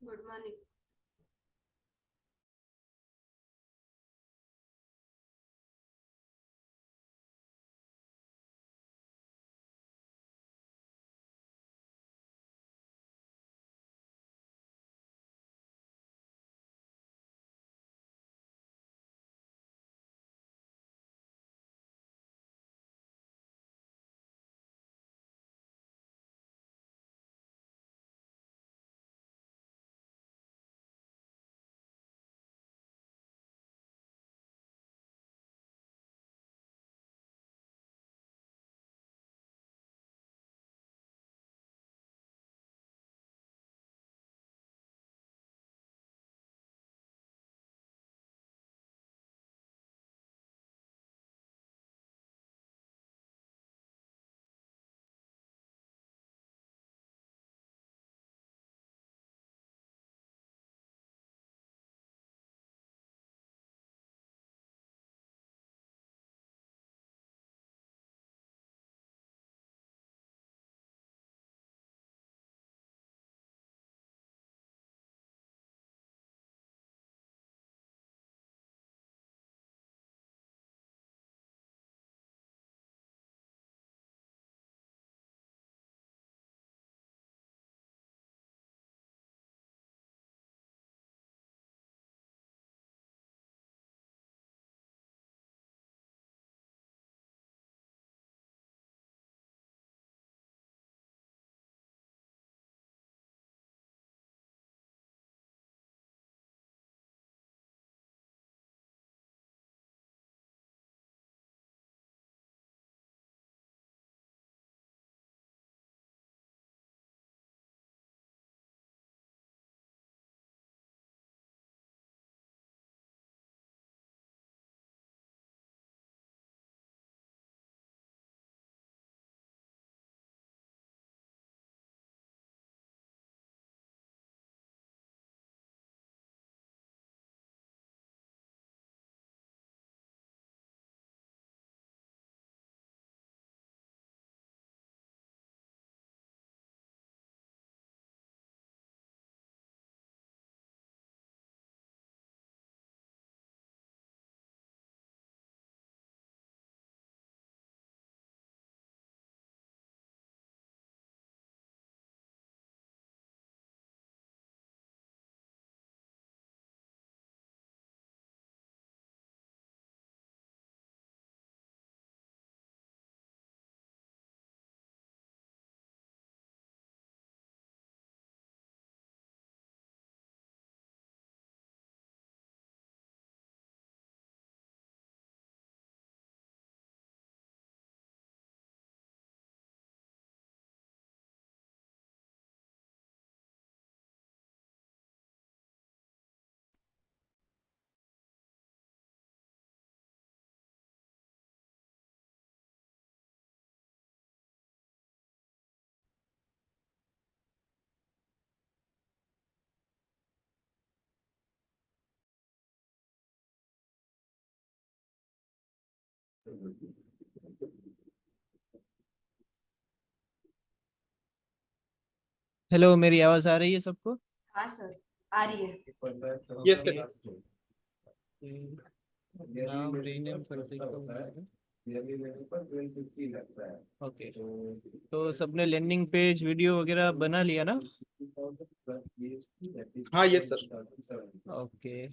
Good morning. Hello, मेरी आवाज आ रही है सबको? हाँ सर, आ रही है। Yes okay. सर। नाम रीनेम कर देता हूँ मैं। ओके। तो सबने लैंडिंग पेज वीडियो वगैरह बना लिया ना? हाँ yes sir. Okay.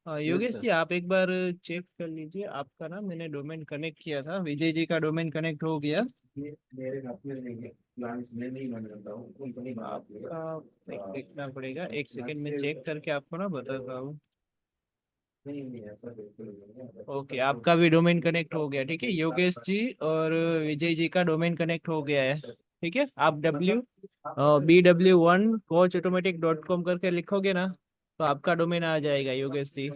Yogesh ji, आप एक बार चेक कर लीजिए। आपका ना मैंने डोमेन कनेक्ट किया था, विजय जी का डोमेन कनेक्ट हो गया। आपका एक देखना पड़ेगा, एक सेकंड में चेक करके आपको ना बताता हूँ। ओके, आपका भी डोमेन कनेक्ट हो गया। ठीक है योगेश जी और विजय जी का डोमेन कनेक्ट हो गया है। ठीक है, आप BW1coachautomatic.com करके लिखोगे ना, तो आपका डोमेन आ जाएगा योगेश जी।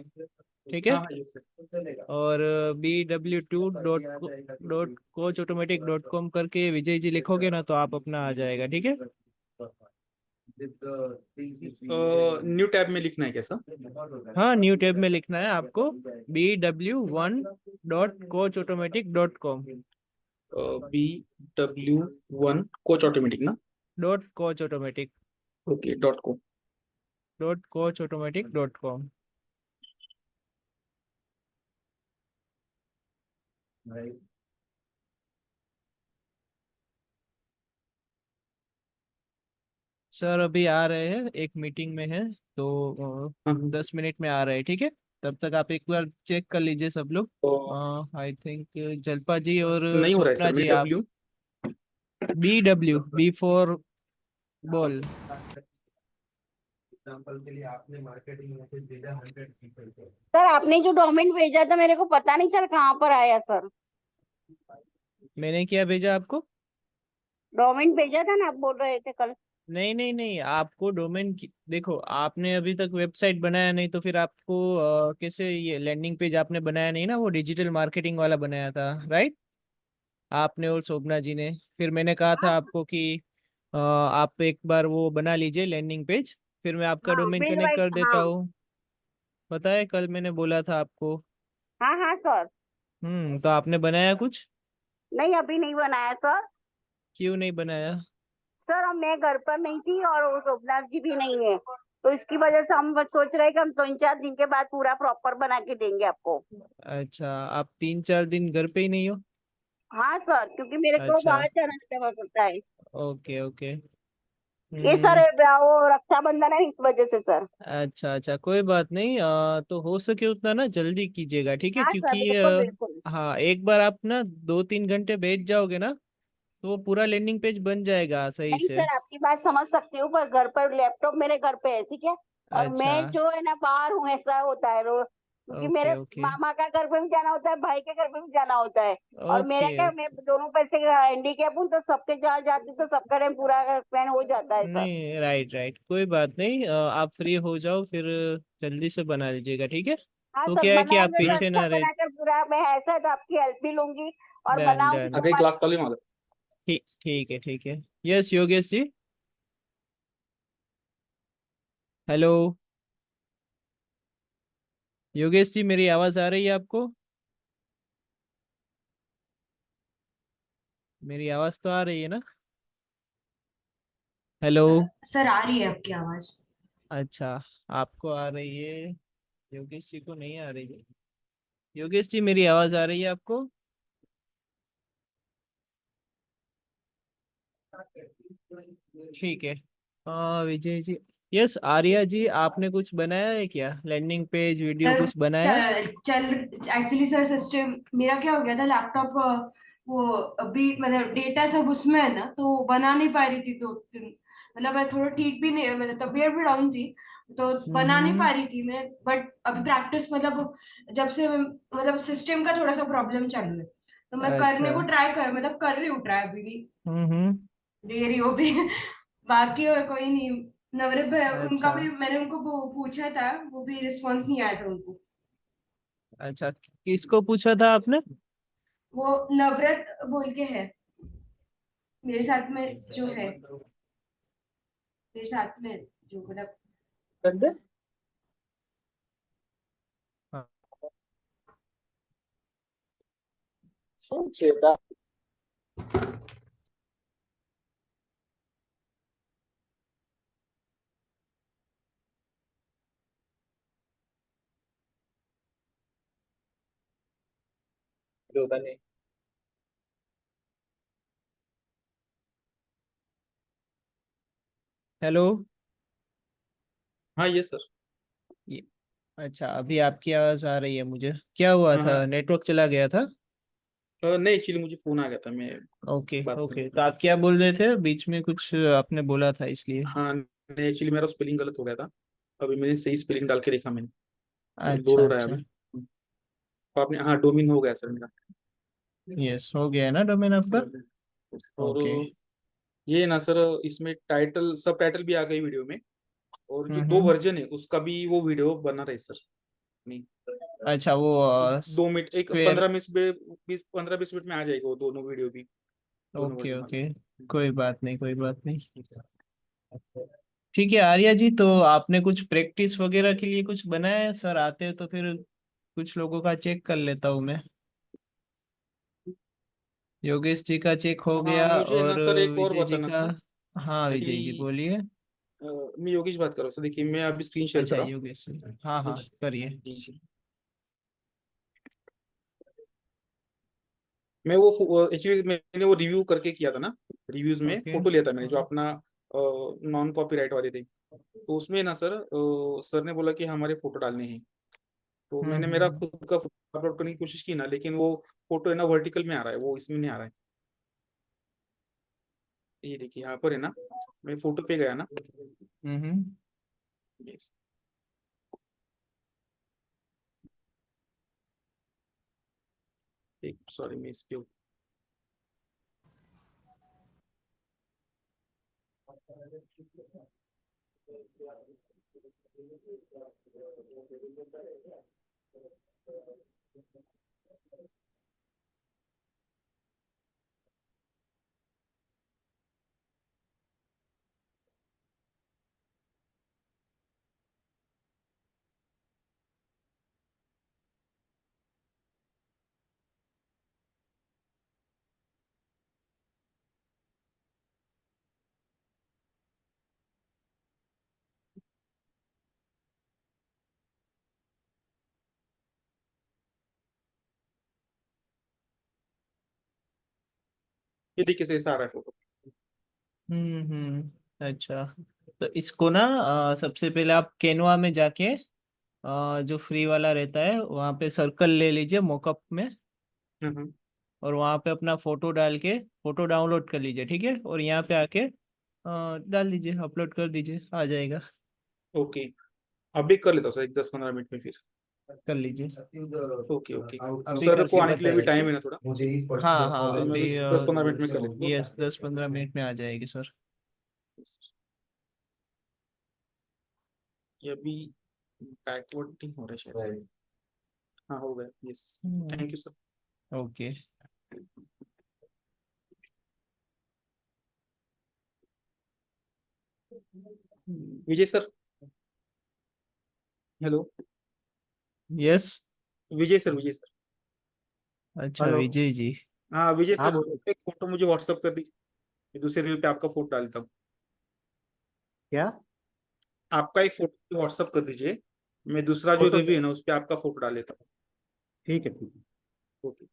ठीक है। हाँ हाँ यस सर। और BW2.coachautomatic.com करके विजय जी लिखोगे ना, तो आप अपना आ जाएगा। ठीक है। न्यू टैब में लिखना है कैसा? हाँ, न्यू टैब में लिखना है आपको, BW1.coachautomatic.com। BW1 कोच ऑटोमेटिक ना? Dot coach automatic. Okay dot को। www.coachautomatic.com। सर अभी आ रहे हैं, एक मीटिंग में है, तो हाँ 10 मिनट में आ रहे हैं, ठीक है। तब तक आप एक बार चेक कर लीजिए सब लोग। तो आई थिंक जलपा जी और नहीं हो रहा है स्वप्ना सर जी मेरा आप। W. B for ball. Sir आपने जो डॉक्यूमेंट भेजा था मेरे को पता नहीं चल कहाँ पर आया सर। मैंने क्या भेजा आपको? डॉक्यूमेंट भेजा था ना, आप बोल रहे थे कल। नहीं नहीं नहीं, आपको डोमेन की देखो, आपने अभी तक वेबसाइट बनाया नहीं, तो फिर आपको कैसे ये लैंडिंग पेज आपने बनाया नहीं ना, वो डिजिटल मार्केटिंग वाला बनाया था, राइट? आपने और शोभना जी ने। फिर मैंने कहा था हाँ आपको कि आप एक बार वो बना लीजिए लैंडिंग पेज, फिर मैं आपका हाँ डोमेन बिल कनेक्ट वाइट कर देता हाँ। हूँ। पता है कल मैंने बोला था आपको। हाँ हाँ सर। तो आपने बनाया कुछ? नहीं अभी नहीं बनाया सर। क्यों नहीं बनाया? सर हम मैं घर पर नहीं थी और वो शोभना जी भी नहीं है, तो इसकी वजह से हम बस सोच रहे हैं कि हम 3-4 दिन के बाद पूरा प्रॉपर बना के देंगे आपको। अच्छा, आप 3-4 दिन घर पे ही नहीं हो? हाँ सर, क्योंकि मेरे को अच्छा, बाहर जाना पड़ता है। Okay okay. ये सर हम्म। वो रक्षाबंधन है, इस वजह से सर। अच्छा अच्छा, कोई बात नहीं। तो हो सके उतना ना जल्दी कीजिएगा, ठीक है, हाँ सर क्योंकि बिल्कुल बिल्कुल। हाँ, एक बार आप ना 2-3 घंटे बैठ जाओगे ना, तो वो पूरा लैंडिंग पेज बन जाएगा सही नहीं से। सर आपकी बात समझ सकती हूँ, पर घर पर लैपटॉप मेरे घर पे है, ठीक है। और अच्छा, मैं जो है ना बाहर हूँ, ऐसा होता है क्योंकि मेरे ओके ओके मामा का घर पे भी जाना होता है, भाई के घर पे भी जाना होता है। और मेरा ओके। क्या, मैं दोनों पैसे हैंडीकैप हूँ, तो सबके जहाँ जाती हूँ तो सबका टाइम पूरा स्पेंड हो जाता है सर। नहीं, राइट राइट, कोई बात नहीं। आप फ्री हो जाओ फिर, जल्दी से बना लीजिएगा, ठीक है। हाँ तो सर क्या है कि आप बनाओगे तो पीछे अच्छा ना रहे। बनाकर पूरा, मैं ऐसा है तो आपकी हेल्प भी लूंगी और डन बनाऊंगी डन। तो आगे हमारे। क्लास चालू है माझं। ठीक ठीक है, ठीक है। यस योगेश जी। हेलो योगेश जी, मेरी आवाज़ आ रही है आपको? मेरी आवाज़ तो आ रही है ना? हेलो। सर आ रही है आपकी आवाज। अच्छा, आपको आ रही है, योगेश जी को नहीं आ रही है। योगेश जी, मेरी आवाज़ आ रही है आपको? ठीक है। विजय जी। यस आर्या जी, आपने कुछ बनाया है क्या, लैंडिंग पेज वीडियो सर कुछ बनाया? चल एक्चुअली सर सिस्टम मेरा क्या हो गया था, लैपटॉप वो अभी मतलब डेटा सब उसमें है ना, तो बना नहीं पा रही थी 2 दिन। मतलब मैं थोड़ा ठीक भी नहीं, मतलब तबीयत भी डाउन थी, तो बना नहीं हम्म। पा रही थी मैं। बट अभी प्रैक्टिस मतलब जब से मतलब सिस्टम का थोड़ा सा प्रॉब्लम चालू है, तो मैं करने अच्छा। को ट्राई कर मतलब कर रही हूँ ट्राई अभी भी, हम्म। दे रही हो भी। बाकी और कोई नहीं। नवरत भाई उनका अच्छा भी मैंने उनको पूछा था, वो भी रिस्पॉन्स नहीं आया था उनको। अच्छा, किसको पूछा था आपने? वो नवरत बोल के है, मेरे साथ में जो है, मेरे साथ में जो मतलब। हाँ, हेलो। हाँ ये सर। ये अच्छा, अभी आपकी आवाज़ आ रही है मुझे। क्या हुआ हाँ था, हाँ। नेटवर्क चला गया था? नहीं एक्चुअली मुझे फोन आ गया था, मैं ओके बात कर ओके, रहा तो आप क्या बोल रहे थे बीच में, कुछ आपने बोला था इसलिए। था। हाँ नहीं एक्चुअली मेरा स्पेलिंग गलत हो गया था। अभी मैंने सही स्पेलिंग डाल के देखा मैंने, तो लोड अच्छा हो रहा है अच्छा। अभी। तो आपने हाँ डोमिन हो गया सर मेरा। यस, हो गया है ना डोमेन आपका? और ओके। ये ना सर, इसमें टाइटल सब टाइटल भी आ गई वीडियो में, और जो दो हम्म। वर्जन है उसका भी वो वीडियो बना रहे सर। नहीं अच्छा, वो 2 मिनट, एक स्क्वेयर। 15-20 मिनट में आ जाएगा वो दोनों वीडियो भी, दोनों ओके वर्जन वाला। ओके, कोई बात नहीं कोई बात नहीं। ठीक है आर्या जी, तो आपने कुछ प्रैक्टिस वगैरह के लिए कुछ बनाया है? सर आते हैं तो फिर कुछ लोगों का चेक कर लेता हूँ मैं। योगेश जी का चेक हो हाँ गया, मुझे ना और सर एक और विजय जी बताना का। था। हाँ विजय जी एक्चुअली बोलिए। मैं योगेश बात कर रहा हूँ सर। देखिए मैं अभी स्क्रीन शेयर कर अच्छा रहा हूँ। योगेश, हाँ हाँ करिए। जी जी। मैं वो एक्चुअली मैंने वो रिव्यू करके किया था ना, रिव्यूज में ओके। फोटो लिया था मैंने, जो अपना नॉन कॉपीराइट वाले थे। तो उसमें ना सर, सर ने बोला कि हमारे फोटो डालने हैं। तो मैंने मेरा हम्म। खुद का फोटो अपलोड करने की कोशिश की ना, लेकिन वो फोटो है ना वर्टिकल में आ रहा है, वो इसमें नहीं आ रहा है। ये देखिए यहाँ पर है ना, मैं फोटो पे गया ना। हम्म। Yes. एक सॉरी, मैं इस पे ये देखिए से ऐसा आ रहा है फोटो। अच्छा, तो इसको ना सबसे पहले आप कैनवा में जाके जो फ्री वाला रहता है वहाँ पे सर्कल ले लीजिए मॉकअप में, हम्म। और वहाँ पे अपना फोटो डाल के फोटो डाउनलोड कर लीजिए, ठीक है, और यहाँ पे आके डाल दीजिए, अपलोड कर दीजिए, आ जाएगा। ओके, अभी कर लेता हूँ सर, एक 10-15 मिनट में फिर। कर लीजिए। Okay okay. अभी सर को करके आने के लिए भी बताइए। टाइम है ना थोड़ा, हाँ हाँ, तो मैं अभी अभी 10-15 मिनट में कर लेता हूँ। यस 10-15 मिनट में आ जाएगी सर। ये अभी बैकवर्ड नहीं हो रहा है शायद से। हाँ हो गया, yes. Thank you sir. Okay. Vijay sir, hello. Yes. Vijay sir, Vijay sir. अच्छा हेलो। विजय जी। हाँ विजय हाँ सर, बोलो। एक फोटो मुझे व्हाट्सअप कर दीजिए, दूसरे रील पे आपका फोटो डालता हूँ। क्या? आपका एक फोटो व्हाट्सअप कर दीजिए, मैं दूसरा जो फोटो? रिव्यू है ना उस पे आपका फोटो डाल देता हूँ। ठीक है ठीक है। ओके।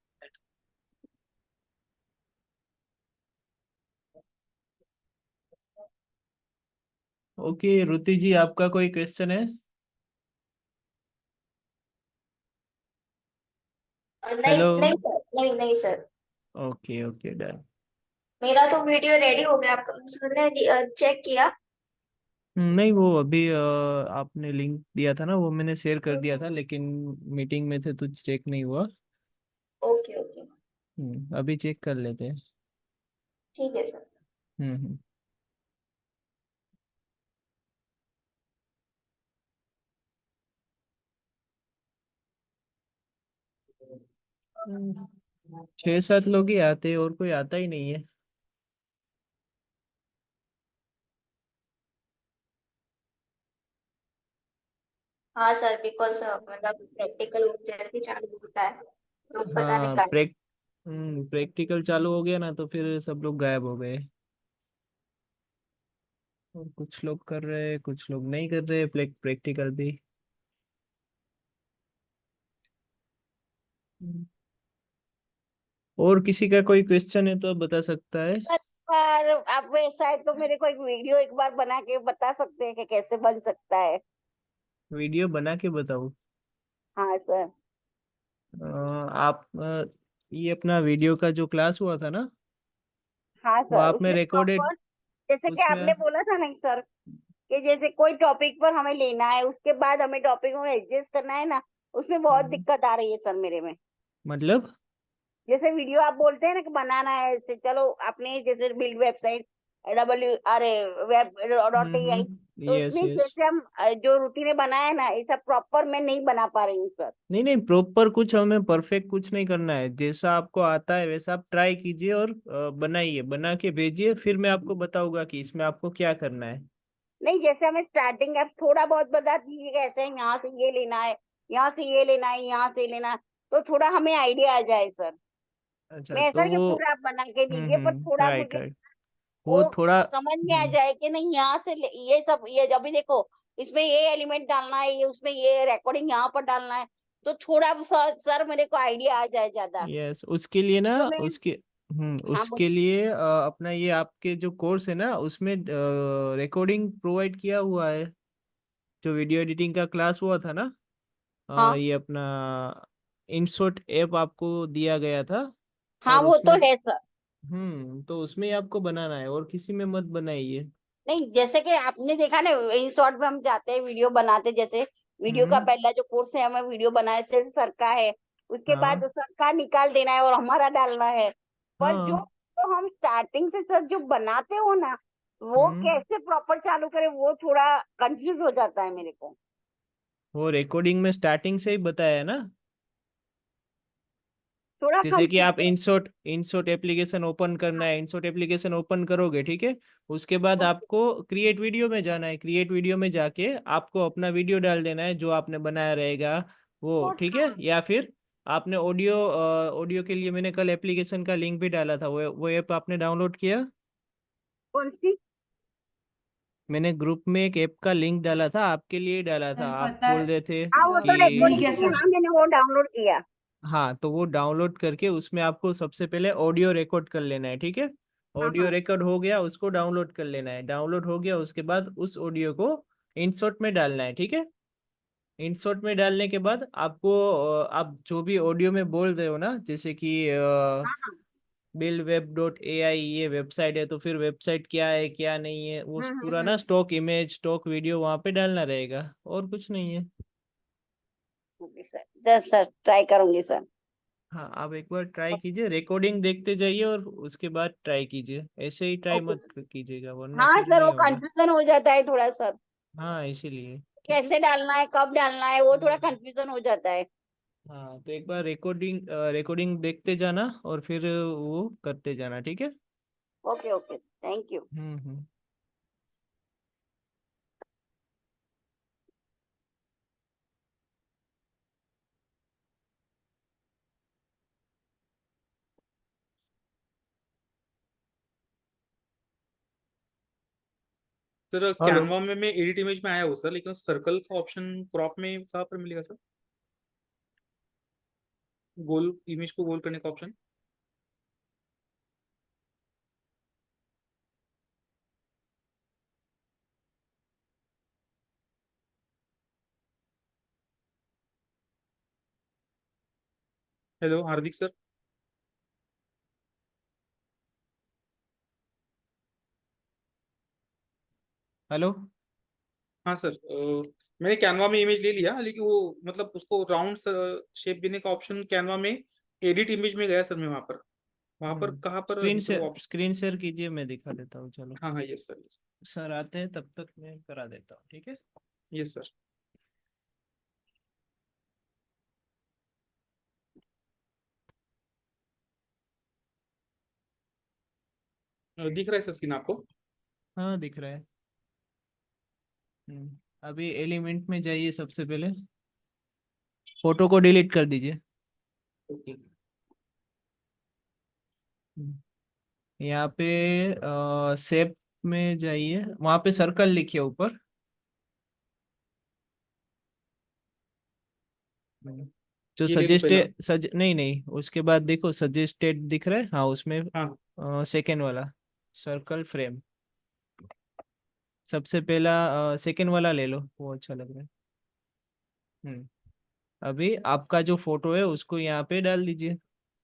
ओके रुति जी, आपका कोई क्वेश्चन है? नहीं हेलो। नहीं सर, नहीं नहीं सर। Okay okay done. मेरा तो वीडियो रेडी हो गया, आप सर ने चेक किया? नहीं वो अभी आपने लिंक दिया था ना, वो मैंने शेयर कर दिया था, लेकिन मीटिंग में थे तो चेक नहीं हुआ। ओके ओके, अभी चेक कर लेते हैं। ठीक है सर। हम्म। 6-7 लोग ही आते हैं, और कोई आता ही नहीं है। हाँ सर, बिकॉज मतलब प्रैक्टिकल जैसे चालू होता है तो पता नहीं हाँ का। प्रैक्टिकल चालू हो गया ना तो फिर सब लोग गायब हो गए। और कुछ लोग कर रहे हैं, कुछ लोग नहीं कर रहे प्रैक्टिकल भी। हम्म, और किसी का कोई क्वेश्चन है तो बता सकता है। पर आप वैसा है तो मेरे को एक वीडियो एक बार बना के बता सकते हैं कि कैसे बन सकता है? वीडियो बना के बताओ। हाँ सर। आप ये अपना वीडियो का जो क्लास हुआ था ना, हाँ वो सर, आप में उसमें रिकॉर्डेड, प्रॉपर जैसे कि आपने उसमें बोला था नहीं सर, कि जैसे कोई टॉपिक पर हमें लेना है उसके बाद हमें टॉपिक में एडजस्ट करना है ना, उसमें बहुत हम्म, दिक्कत आ रही है सर मेरे में। मतलब जैसे वीडियो आप बोलते हैं ना कि बनाना है, ऐसे चलो आपने जैसे बिल्ड वेबसाइट डब्ल्यू अरे वेब डॉट AI, तो यस उसमें यस। जैसे हम जो रूटीन बनाया है ना, ऐसा प्रॉपर मैं नहीं बना पा रही हूँ सर। नहीं नहीं, प्रॉपर कुछ हमें परफेक्ट कुछ नहीं करना है, जैसा आपको आता है वैसा आप ट्राई कीजिए और बनाइए, बना के भेजिए, फिर मैं आपको बताऊंगा कि इसमें आपको क्या करना है। नहीं, जैसे हमें स्टार्टिंग आप थोड़ा बहुत बता दीजिए कैसे है, यहाँ से ये लेना है, यहाँ से ये लेना है, यहाँ से लेना है, तो थोड़ा हमें आइडिया आ जाए सर। अच्छा मैं ऐसा तो कि वो पूरा आप बना के दीजिए, पर थोड़ा राइट मुझे राइट। वो थोड़ा समझ में आ जाए कि नहीं यहाँ से ये सब, ये अभी देखो इसमें ये एलिमेंट डालना है, ये उसमें ये रिकॉर्डिंग यहाँ पर डालना है, तो थोड़ा सर मेरे को आइडिया आ जाए ज्यादा। यस, उसके लिए ना, तो मैं, उसके हाँ उसके बोलिए। लिए अपना ये आपके जो कोर्स है ना उसमें रिकॉर्डिंग प्रोवाइड किया हुआ है। जो वीडियो एडिटिंग का क्लास हुआ था ना, हाँ ये अपना इनशॉट ऐप आपको दिया गया था। हाँ और वो तो उसमें है सर। तो उसमें ही आपको बनाना है, और किसी में मत बनाइए। नहीं जैसे कि आपने देखा ना, इन शॉर्ट में हम जाते हैं वीडियो बनाते, जैसे वीडियो का हम्म। पहला जो कोर्स है हमें वीडियो बनाए सिर्फ सर का है, उसके बाद हाँ सर का निकाल देना है और हमारा डालना है। पर जो हाँ। तो हम स्टार्टिंग से सर जो बनाते हो ना, वो हम्म। कैसे प्रॉपर चालू करें वो थोड़ा कंफ्यूज हो जाता है मेरे को। वो रिकॉर्डिंग में स्टार्टिंग से ही बताया है ना। थोड़ा जैसे कि आप confuse. Insert insert application open करना है, इंसर्ट एप्लीकेशन ओपन करोगे, ठीक है। उसके बाद आपको क्रिएट वीडियो में जाना है, क्रिएट वीडियो में जाके आपको अपना वीडियो डाल देना है जो आपने बनाया रहेगा वो, ठीक है। या फिर आपने ऑडियो ऑडियो के लिए मैंने कल एप्लीकेशन का लिंक भी डाला था, वो ऐप आपने डाउनलोड किया। कौन सी? मैंने ग्रुप में एक ऐप का लिंक डाला था, आपके लिए ही डाला था, सर आप पता है बोल रहे थे हाँ वो तो मिल कि गया रिकॉर्डिंग की, सर। हाँ मैंने वो डाउनलोड किया। हाँ, तो वो डाउनलोड करके उसमें आपको सबसे पहले ऑडियो रिकॉर्ड कर लेना है, ठीक है। हाँ ऑडियो हाँ। रिकॉर्ड हो गया, उसको डाउनलोड कर लेना है। डाउनलोड हो गया उसके बाद उस ऑडियो को इंसर्ट में डालना है, ठीक है। इंसर्ट में डालने के बाद आपको आप जो भी ऑडियो में बोल रहे हो ना, जैसे कि buildweb.ai ये वेबसाइट है, तो फिर वेबसाइट क्या है क्या नहीं है वो पूरा ना, हम्म। स्टॉक इमेज स्टॉक वीडियो वहां पे डालना रहेगा, और कुछ नहीं है। Okay sir, just sir try करूंगी सर। हाँ, आप एक बार ट्राई कीजिए, रिकॉर्डिंग देखते जाइए और उसके बाद ट्राई कीजिए, ऐसे ही ट्राई ओके। मत कीजिएगा वरना हाँ फिर सर वो नहीं होगा। कंफ्यूजन हो जाता है थोड़ा सर, हाँ, इसीलिए, ठीक है। कैसे डालना है कब डालना है वो थोड़ा हम्म। कंफ्यूजन हो जाता है। हाँ, तो एक बार रिकॉर्डिंग देखते जाना और फिर वो करते जाना, ठीक है। Okay okay thank you. Hmm. Sir hello. Canva में मैं एडिट इमेज में आया हूँ सर, लेकिन सर्कल का ऑप्शन क्रॉप में कहाँ पर मिलेगा सर? गोल इमेज को गोल करने का ऑप्शन। हेलो हार्दिक सर। हेलो। हाँ सर, मैंने कैनवा में इमेज ले लिया, लेकिन वो मतलब उसको राउंड शेप देने का ऑप्शन कैनवा में एडिट इमेज में गया सर। मैं वहां पर कहाँ पर मतलब ऑप्शन? स्क्रीन शेयर कीजिए, मैं दिखा देता हूँ, चलो। हाँ हाँ, यस सर। सर आते हैं तब तक मैं करा देता हूँ, ठीक है। Yes sir. दिख रहा है सर स्क्रीन आपको? हाँ, दिख रहा है। अभी एलिमेंट में जाइए, सबसे पहले फोटो को डिलीट कर दीजिए। ओके। यहाँ पे शेप में जाइए, वहां पे सर्कल लिखिए ऊपर। हम्म, जो ये ले लूँ पहला? नहीं नहीं, उसके बाद देखो सजेस्टेड दिख रहा है, हाँ उसमें हाँ। सेकेंड वाला सर्कल फ्रेम, सबसे पहला सेकेंड वाला ले लो, वो अच्छा लग रहा है। हम्म अभी आपका जो फोटो है उसको यहाँ पे डाल दीजिए,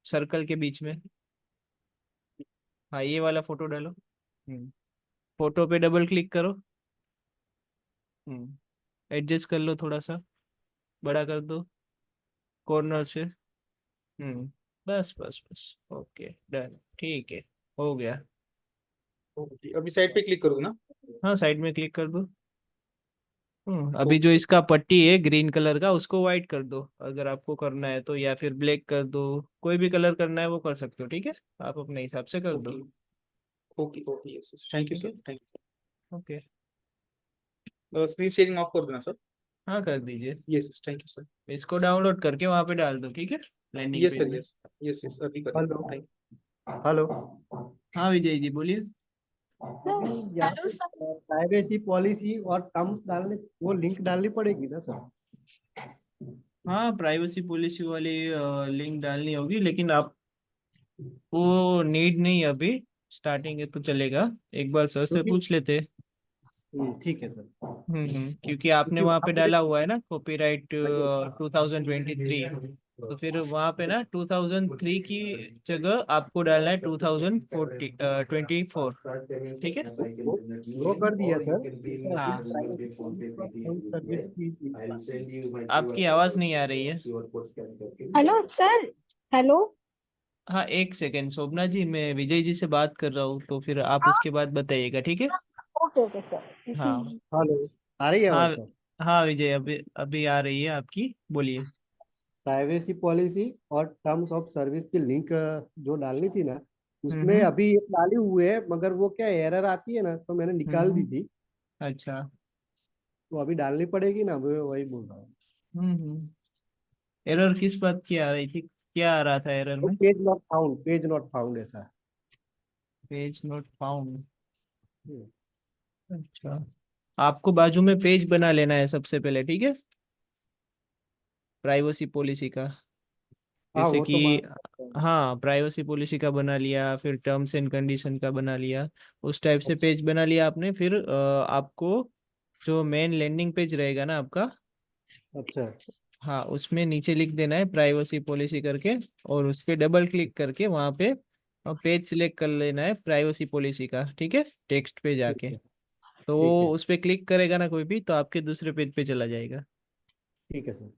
सर्कल के बीच में। हाँ, ये वाला फोटो डालो। फोटो पे डबल क्लिक करो। एडजस्ट कर लो, थोड़ा सा बड़ा कर दो कॉर्नर से। बस बस बस, ओके डन, ठीक है, हो गया। ओके, अभी साइड पे क्लिक करूँ ना? हाँ, साइड में क्लिक कर दो। अभी जो ओके। इसका पट्टी है ग्रीन कलर का उसको वाइट कर दो, अगर आपको करना है तो, या फिर ब्लैक कर दो, कोई भी कलर करना है वो कर सकते हो, ठीक है। आप अपने हिसाब से कर दो, okay. Okay okay, yes thank you ठीक सर, है। Thank okay. You. Screen sharing of कर देना सर। हाँ, कर दीजिए। Yes thank you sir. इसको डाउनलोड करके वहां पे डाल दो, ठीक है, लैंडिंग यस पेज सर, में। यस। यस यस, अभी कर हेलो। देता हूँ। हेलो। हाँ विजय जी, बोलिए। यहाँ पे प्राइवेसी पॉलिसी और टर्म्स डालने, वो लिंक डालनी पड़ेगी ना सर? हाँ, प्राइवेसी पॉलिसी वाली लिंक डालनी होगी, लेकिन आप वो नीड नहीं है अभी, स्टार्टिंग है तो चलेगा। एक बार सर से क्योंकि पूछ लेते। ठीक है सर। क्योंकि आपने क्योंकि वहाँ वहाँ पे पे डाला हुआ है ना कॉपीराइट 2023, तो फिर वहाँ पे ना 2003 की जगह आपको डालना है 2024। ठीक है। वो कर दिया सर, लेकिन अभी हाँ, प्राइवेसी पॉलिसी और टर्म्स सर्विस की आपकी आवाज नहीं आ रही है। Hello sir. हेलो। हाँ, एक सेकेंड शोभना जी, मैं विजय जी से बात कर रहा हूँ, तो फिर आप उसके बाद बताइएगा, ठीक है। Okay okay sir. हाँ। हेलो, आ रही है हाँ। आवाज सर? हाँ विजय, अभी अभी आ रही है आपकी, बोलिए। प्राइवेसी पॉलिसी और टर्म्स ऑफ सर्विस की लिंक जो डालनी थी ना, उसमें हम्म। अभी एक डाली हुई है, मगर वो क्या एरर आती है ना, तो मैंने निकाल दी हम्म। थी। अच्छा। तो अभी डालनी पड़ेगी ना, मैं वही बोल रहा हूँ। एरर किस बात की आ रही थी, क्या आ रहा था एरर वो में? Page not found, page not found ऐसा। Page not found. हम्म। अच्छा, आपको बाजू में पेज बना लेना है सबसे पहले, ठीक है, प्राइवेसी पॉलिसी का। हाँ, जैसे वो तो कि, मान। हाँ, प्राइवेसी पॉलिसी का बना लिया, फिर टर्म्स एंड कंडीशन का बना लिया, उस टाइप से अच्छा। पेज बना लिया आपने। फिर आपको जो मेन लैंडिंग पेज रहेगा ना आपका, अच्छा। हाँ, उसमें नीचे लिख देना है प्राइवेसी पॉलिसी करके, और उस पर डबल क्लिक करके वहाँ पे पेज सिलेक्ट कर लेना है प्राइवेसी पॉलिसी का, ठीक है, टेक्स्ट पे ठीक जाके। है। तो ठीक वो है। उस पर क्लिक करेगा ना कोई भी, तो आपके दूसरे पेज पे चला जाएगा। ठीक है सर।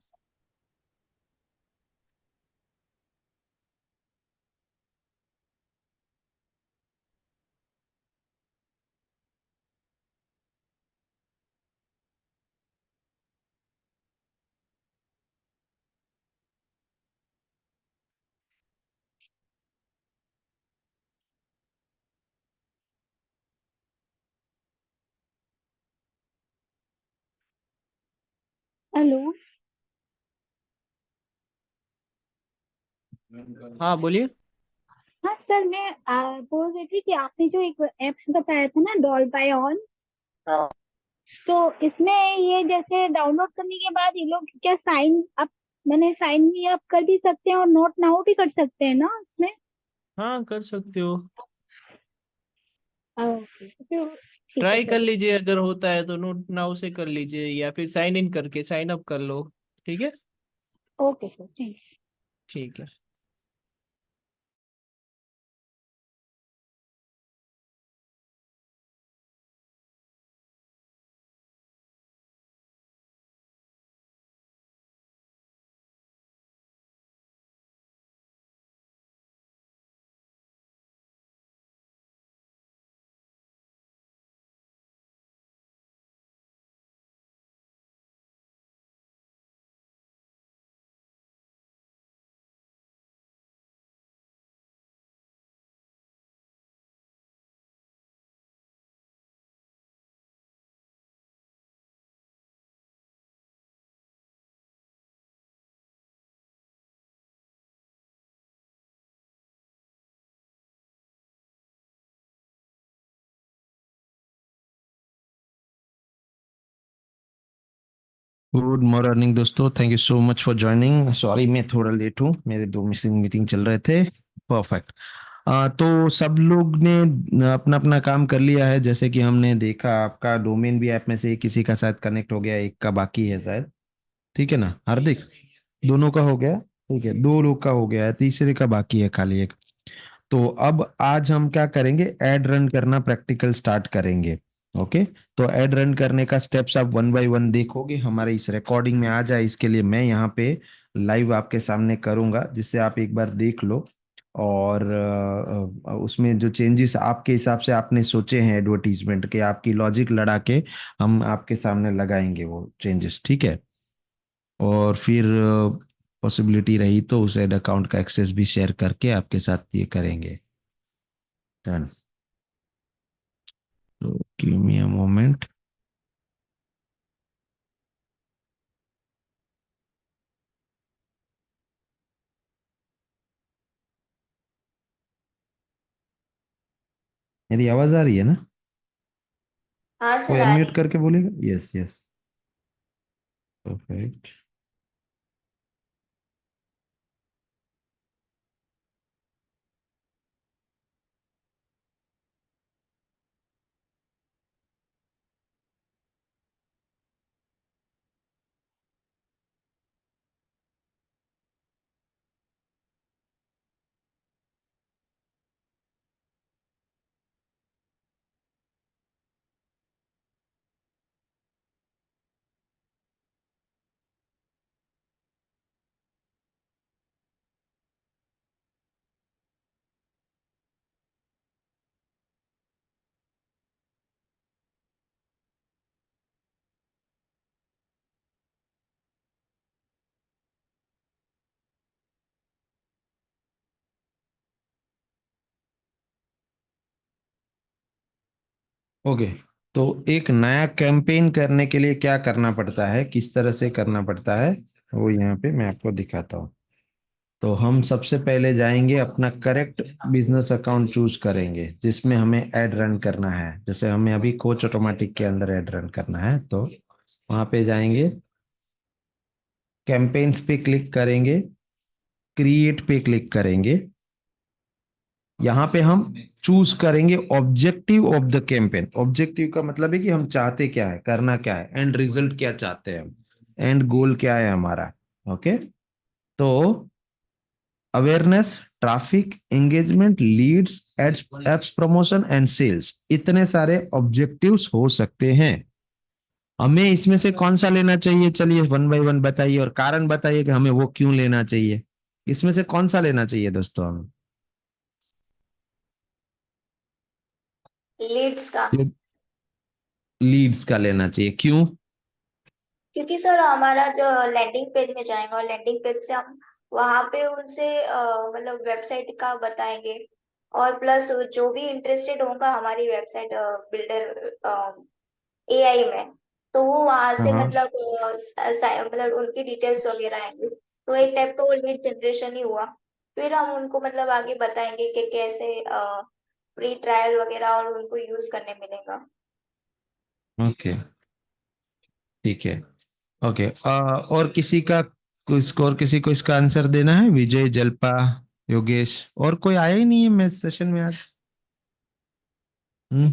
हेलो। हाँ, बोलिए। हाँ सर, मैं बोल रही थी कि आपने जो एक एप्स बताया था ना, डॉल बाय ऑन, तो इसमें ये जैसे डाउनलोड करने के बाद ये लोग क्या साइन अप, मैंने साइन भी अप कर भी सकते हैं और नोट नाउ भी कर सकते हैं ना इसमें? हाँ, कर सकते हो। ओके, तो ठीक है ट्राई कर सर। लीजिए, अगर होता है तो नोट नाउ से कर लीजिए, या फिर साइन इन करके साइन अप कर लो। ठीक है। ओके सर, ठीक है। ठीक है। गुड मॉर्निंग दोस्तों, thank you so much for joining. Sorry मैं थोड़ा लेट हूँ, मेरे दो मिसिंग मीटिंग चल रहे थे। परफेक्ट। तो सब लोग ने अपना अपना काम कर लिया है। जैसे कि हमने देखा, आपका डोमेन भी ऐप में से किसी का शायद कनेक्ट हो गया, एक का बाकी है शायद। ठीक है ना हार्दिक? दोनों का हो गया? ठीक है, दो लोग का हो गया है, तीसरे का बाकी है खाली एक। तो अब आज हम क्या करेंगे, एड रन करना प्रैक्टिकल स्टार्ट करेंगे। ओके। तो एड रन करने का स्टेप्स आप वन बाय वन देखोगे, हमारे इस रिकॉर्डिंग में आ जाए इसके लिए मैं यहाँ पे लाइव आपके सामने करूंगा, जिससे आप एक बार देख लो। और उसमें जो चेंजेस आपके हिसाब से आपने सोचे हैं एडवर्टीजमेंट के, आपकी लॉजिक लड़ा के हम आपके सामने लगाएंगे वो चेंजेस, ठीक है। और फिर पॉसिबिलिटी रही तो उस एड अकाउंट का एक्सेस भी शेयर करके आपके साथ ये करेंगे। डन। तो गिव मी अ मोमेंट। मेरी आवाज आ रही है ना? हाँ कोई सर आ अनम्यूट रही। करके बोलेगा? Yes yes, perfect. ओके, तो एक नया कैंपेन करने के लिए क्या करना पड़ता है, किस तरह से करना पड़ता है, वो यहाँ पे मैं आपको दिखाता हूँ। तो हम सबसे पहले जाएंगे, अपना करेक्ट बिजनेस अकाउंट चूज करेंगे जिसमें हमें ऐड रन करना है। जैसे हमें अभी कोच ऑटोमेटिक के अंदर ऐड रन करना है, तो वहां पे जाएंगे, कैंपेन्स पे क्लिक करेंगे, क्रिएट पे क्लिक करेंगे। यहाँ पे हम चूज करेंगे objective of the campaign. Objective का मतलब है कि हम चाहते क्या है, करना क्या है, एंड रिजल्ट क्या चाहते हैं हम, एंड गोल क्या है हमारा। ओके, तो awareness, traffic, engagement, leads, ads, apps promotion and sales, इतने सारे ऑब्जेक्टिव्स हो सकते हैं। हमें इसमें से कौन सा लेना चाहिए, चलिए वन बाय वन बताइए और कारण बताइए कि हमें वो क्यों लेना चाहिए। इसमें से कौन सा लेना चाहिए दोस्तों हमें? लीड्स का। लीड्स का लेना चाहिए, क्यों? क्योंकि सर हमारा जो लैंडिंग पेज में जाएंगे और लैंडिंग पेज से हम वहां पे उनसे मतलब वेबसाइट का बताएंगे। और प्लस जो भी इंटरेस्टेड होगा हमारी वेबसाइट बिल्डर एआई में, तो वो वहां से हाँ, मतलब मतलब उनकी डिटेल्स वगैरह आएंगे। तो एक टाइप का वो लीड जनरेशन ही हुआ। फिर हम उनको मतलब आगे बताएंगे कि कैसे फ्री ट्रायल वगैरह और उनको यूज करने मिलेगा। ओके, ठीक है। ओके, और किसी का और किसी को इसका आंसर देना है? विजय, जल्पा, योगेश, और कोई आया ही नहीं है मैं सेशन में आज। हम्म,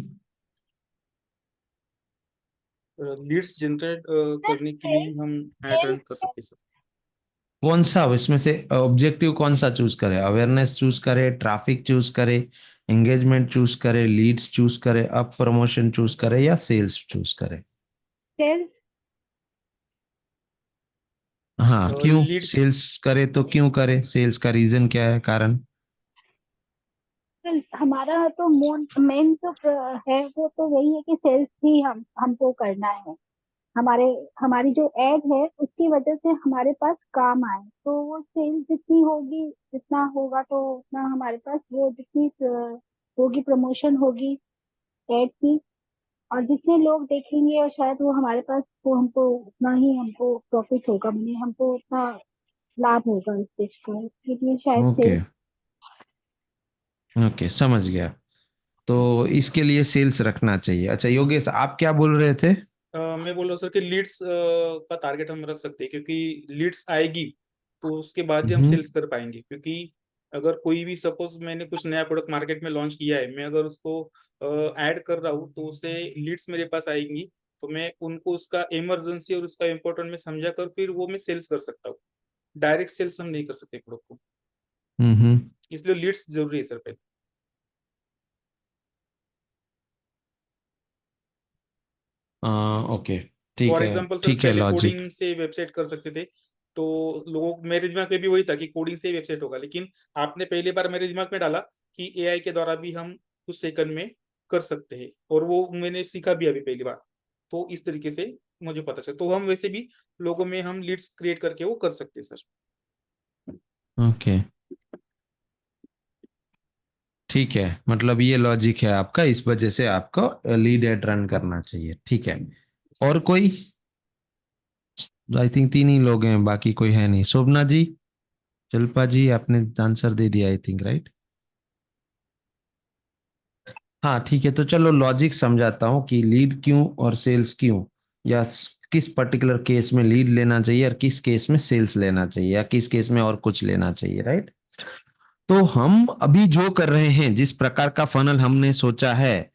लीड्स जनरेट करने के लिए हम ऐड रन कर सकते हैं सर। कौन सा इसमें से ऑब्जेक्टिव कौन सा चूज करे? अवेयरनेस चूज करे, ट्रैफिक चूज करे, एंगेजमेंट चूज करे, लीड्स चूज करे, अप प्रमोशन चूज करे, या सेल्स चूज करे? सेल्स। हाँ, क्यों लीड्स। सेल्स करे? तो क्यों करे सेल्स, का रीजन क्या है, कारण? हमारा तो मेन जो है वो तो यही है कि सेल्स ही हमको करना है। हमारे हमारी जो एड है उसकी वजह से हमारे पास काम आए, तो वो सेल जितनी होगी, जितना होगा तो उतना हमारे पास वो जितनी होगी, प्रमोशन होगी एड की, और जितने लोग देखेंगे और शायद वो हमारे पास, वो हमको उतना ही हमको प्रॉफिट होगा, मैंने हमको उतना लाभ होगा इस चीज का, इसलिए शायद ओके, सेल्स। ओके, समझ गया। तो इसके लिए सेल्स रखना चाहिए। अच्छा योगेश, आप क्या बोल रहे थे? मैं बोल रहा हूँ सर कि लीड्स का टारगेट हम रख सकते हैं, क्योंकि लीड्स आएगी तो उसके बाद ही हम हम्म, सेल्स कर पाएंगे। क्योंकि अगर कोई भी, सपोज मैंने कुछ नया प्रोडक्ट मार्केट में लॉन्च किया है, मैं अगर उसको ऐड कर रहा हूँ तो उससे लीड्स मेरे पास आएंगी, तो मैं उनको उसका इमरजेंसी और उसका इम्पोर्टेंट में समझा कर फिर वो मैं सेल्स कर सकता हूँ। डायरेक्ट सेल्स हम नहीं कर सकते प्रोडक्ट को, हम्म, इसलिए लीड्स जरूरी है सर पहले। ओके, ठीक फॉर है, एग्जाम्पल सर, ठीक है, पहले लॉजिक। कोडिंग से वेबसाइट कर सकते थे, तो लोगों मेरे दिमाग में भी वही था कि कोडिंग से ही वेबसाइट होगा, लेकिन आपने पहली बार मेरे दिमाग में डाला कि एआई के द्वारा भी हम कुछ सेकंड में कर सकते हैं, और वो मैंने सीखा भी अभी पहली बार। तो इस तरीके से मुझे पता चला, तो हम वैसे भी लोगों में हम लीड्स क्रिएट करके वो कर सकते हैं सर। ओके, ठीक है, मतलब ये लॉजिक है आपका, इस वजह से आपको लीड एड रन करना चाहिए, ठीक है। और कोई? आई थिंक तीन ही लोग हैं, बाकी कोई है नहीं। शोभना जी, शिल्पा जी, आपने आंसर दे दिया आई थिंक, राइट? हाँ ठीक है, तो चलो लॉजिक समझाता हूँ कि लीड क्यों और सेल्स क्यों, या किस पर्टिकुलर केस में लीड लेना चाहिए और किस केस में सेल्स लेना चाहिए, या किस केस में और कुछ लेना चाहिए, राइट। तो हम अभी जो कर रहे हैं, जिस प्रकार का फनल हमने सोचा है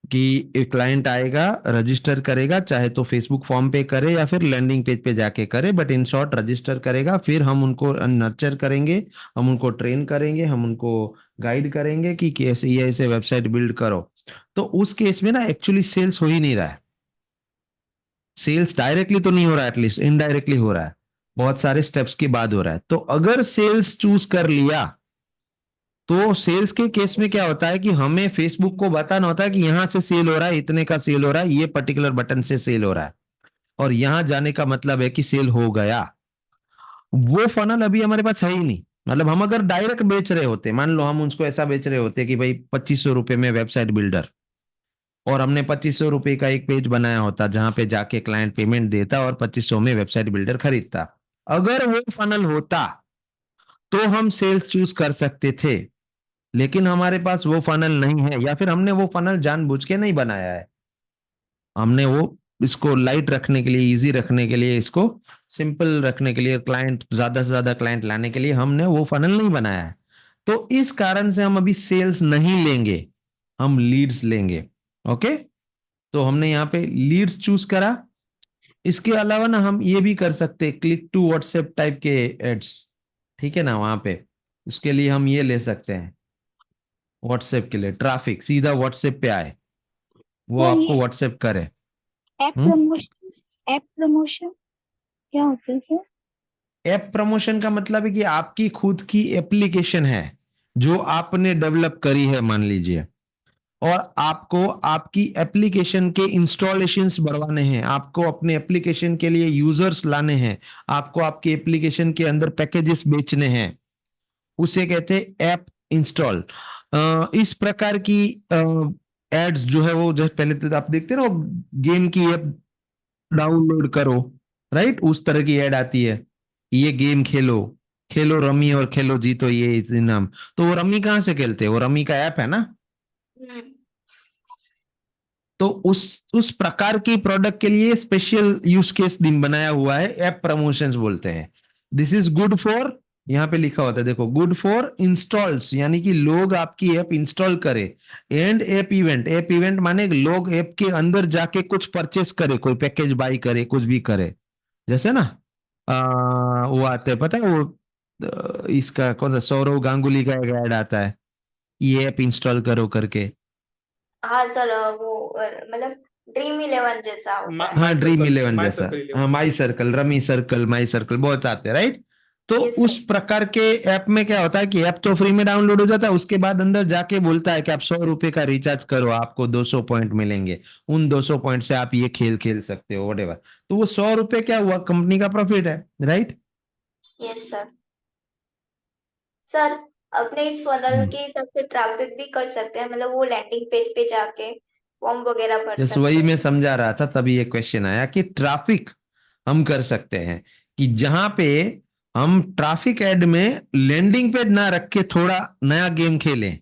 कि एक क्लाइंट आएगा, रजिस्टर करेगा, चाहे तो फेसबुक फॉर्म पे करे या फिर लैंडिंग पेज पे जाके करे, बट इन शॉर्ट रजिस्टर करेगा, फिर हम उनको नर्चर करेंगे, हम उनको ट्रेन करेंगे, हम उनको गाइड करेंगे कि कैसे ये ऐसे वेबसाइट बिल्ड करो। तो उस केस में ना एक्चुअली सेल्स हो ही नहीं रहा है। सेल्स डायरेक्टली तो नहीं हो रहा है, एटलीस्ट इनडायरेक्टली हो रहा है, बहुत सारे स्टेप्स के बाद हो रहा है। तो अगर सेल्स चूज कर लिया, तो सेल्स के केस में क्या होता है कि हमें फेसबुक को बताना होता है कि यहां से सेल हो रहा है, इतने का सेल हो रहा है, ये पर्टिकुलर बटन से सेल हो रहा है, और यहां जाने का मतलब है कि सेल हो गया। वो फनल अभी हमारे पास है ही नहीं। मतलब हम अगर डायरेक्ट बेच रहे होते, मान लो हम उसको ऐसा बेच रहे होते कि भाई 2500 रुपए में वेबसाइट बिल्डर, और हमने 2500 रुपए का एक पेज बनाया होता जहां पे जाके क्लाइंट पेमेंट देता और 2500 में वेबसाइट बिल्डर खरीदता, अगर वो फनल होता तो हम सेल्स चूज कर सकते थे। लेकिन हमारे पास वो फनल नहीं है, या फिर हमने वो फनल जानबूझ के नहीं बनाया है। हमने वो इसको लाइट रखने के लिए, इजी रखने के लिए, इसको सिंपल रखने के लिए, क्लाइंट ज्यादा से ज्यादा क्लाइंट लाने के लिए हमने वो फनल नहीं बनाया है। तो इस कारण से हम अभी सेल्स नहीं लेंगे, हम लीड्स लेंगे। ओके, तो हमने यहाँ पे लीड्स चूज करा। इसके अलावा ना हम ये भी कर सकते हैं, क्लिक टू व्हाट्सएप टाइप के एड्स, ठीक है ना। वहां पे इसके लिए हम ये ले सकते हैं, व्हाट्सएप के लिए ट्रैफिक सीधा व्हाट्सएप पे आए, वो सर आपको ये व्हाट्सएप करे। ऐप प्रमोशन क्या होता है सर? ऐप प्रमोशन का मतलब है कि आपकी खुद की एप्लीकेशन है जो आपने डेवलप करी है, मान लीजिए, और आपको आपकी एप्लीकेशन के इंस्टॉलेशंस बढ़वाने हैं, आपको अपने एप्लीकेशन के लिए यूजर्स लाने हैं, आपको आपकी एप्लीकेशन के अंदर पैकेजेस बेचने हैं, उसे कहते हैं ऐप इंस्टॉल। इस प्रकार की एड्स जो है वो, जैसे पहले तो आप देखते हैं ना, वो गेम की ऐप डाउनलोड करो, राइट, उस तरह की ऐड आती है, ये गेम खेलो, खेलो रमी और खेलो जीतो ये इनाम। तो वो रमी कहाँ से खेलते हैं, वो रमी का ऐप है ना। हम्म। तो उस प्रकार की प्रोडक्ट के लिए स्पेशल यूज केस दिन बनाया हुआ है, ऐप प्रमोशंस बोलते हैं। दिस इज गुड फॉर, यहाँ पे लिखा होता है देखो, गुड फॉर इंस्टॉल्स, यानी कि लोग आपकी ऐप इंस्टॉल करे, and app event, app event माने लोग ऐप के अंदर जाके कुछ परचेस करे, कोई पैकेज बाई करे, कुछ भी करे। जैसे ना वो आते हैं, पता है वो इसका कौन सा, सौरव गांगुली का एक ऐड आता है, ये ऐप इंस्टॉल करो करके। हाँ सर, वो मतलब Dream11 जैसा होता है। हाँ ड्रीम इलेवन माई जैसा, सर्कल हाँ 11। माई सर्कल, रमी सर्कल, माई सर्कल बहुत आते हैं, राइट। तो यस उस सर। प्रकार के ऐप में क्या होता है कि ऐप तो फ्री में डाउनलोड हो जाता है, उसके बाद अंदर जाके बोलता है कि आप 100 रुपए का रिचार्ज करो, आपको 200 पॉइंट मिलेंगे, उन 200 पॉइंट से आप ये खेल खेल सकते हो, वटेवर। तो वो 100 रुपए क्या हुआ, कंपनी का प्रॉफिट है, राइट। Yes sir. सर, अपने इस फनल के हिसाब से ट्रैफिक भी कर सकते हैं, मतलब वो लैंडिंग पेज पे जाके फॉर्म वगैरह भर जैसे सकते वही हैं। मैं समझा रहा था, तभी ये क्वेश्चन आया कि ट्रैफिक हम कर सकते हैं, कि जहां पे हम ट्रैफिक ऐड में लैंडिंग पेज ना रख के थोड़ा नया गेम खेलें,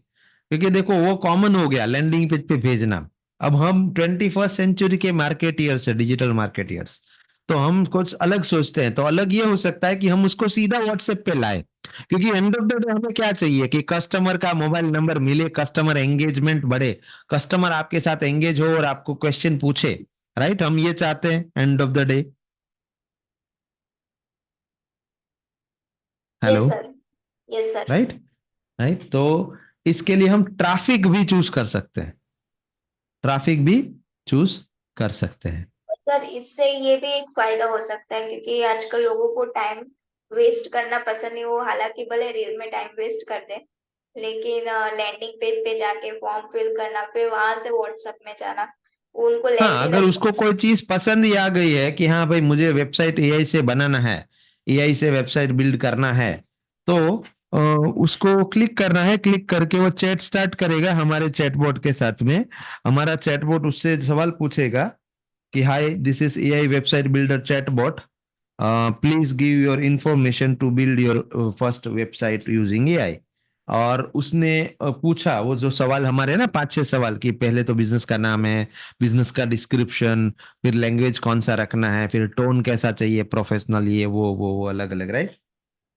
क्योंकि देखो वो कॉमन हो गया लैंडिंग पेज पे भेजना। अब हम 21st सेंचुरी के मार्केटियर्स है, डिजिटल मार्केटियर्स, तो हम कुछ अलग सोचते हैं। तो अलग ये हो सकता है कि हम उसको सीधा व्हाट्सएप पे लाए, क्योंकि एंड ऑफ द डे हमें क्या चाहिए कि कस्टमर का मोबाइल नंबर मिले, कस्टमर एंगेजमेंट बढ़े, कस्टमर आपके साथ एंगेज हो और आपको क्वेश्चन पूछे, राइट। हम ये चाहते हैं and of the day. Yes hello, sir. Yes sir. Right, right. तो इसके लिए हम ट्रैफिक भी चूज कर सकते हैं, ट्रैफिक भी चूज कर सकते हैं। सर, इससे ये भी एक फायदा हो सकता है, क्योंकि आजकल लोगों को टाइम वेस्ट करना पसंद नहीं, वो हालांकि भले रील में टाइम वेस्ट कर दे, लेकिन लैंडिंग पेज पे जाके फॉर्म फिल करना, फिर वहां से व्हाट्सएप में जाना, उनको हाँ, लेंदी अगर लगता उसको कोई चीज पसंद ही आ गई है कि हाँ भाई मुझे वेबसाइट एआई से बनाना है, एआई से वेबसाइट बिल्ड करना है, तो अ, उसको क्लिक करना है, क्लिक करके वो चैट स्टार्ट करेगा हमारे चैटबॉट के साथ में। हमारा चैटबॉट उससे सवाल पूछेगा कि hi this is AI website builder chatbot, please give your information to build your first website using AI. और उसने पूछा वो जो सवाल हमारे ना 5-6 सवाल कि पहले तो बिजनेस का नाम है, बिजनेस का डिस्क्रिप्शन, फिर लैंग्वेज कौन सा रखना है, फिर टोन कैसा चाहिए, प्रोफेशनल, ये वो अलग अलग, राइट।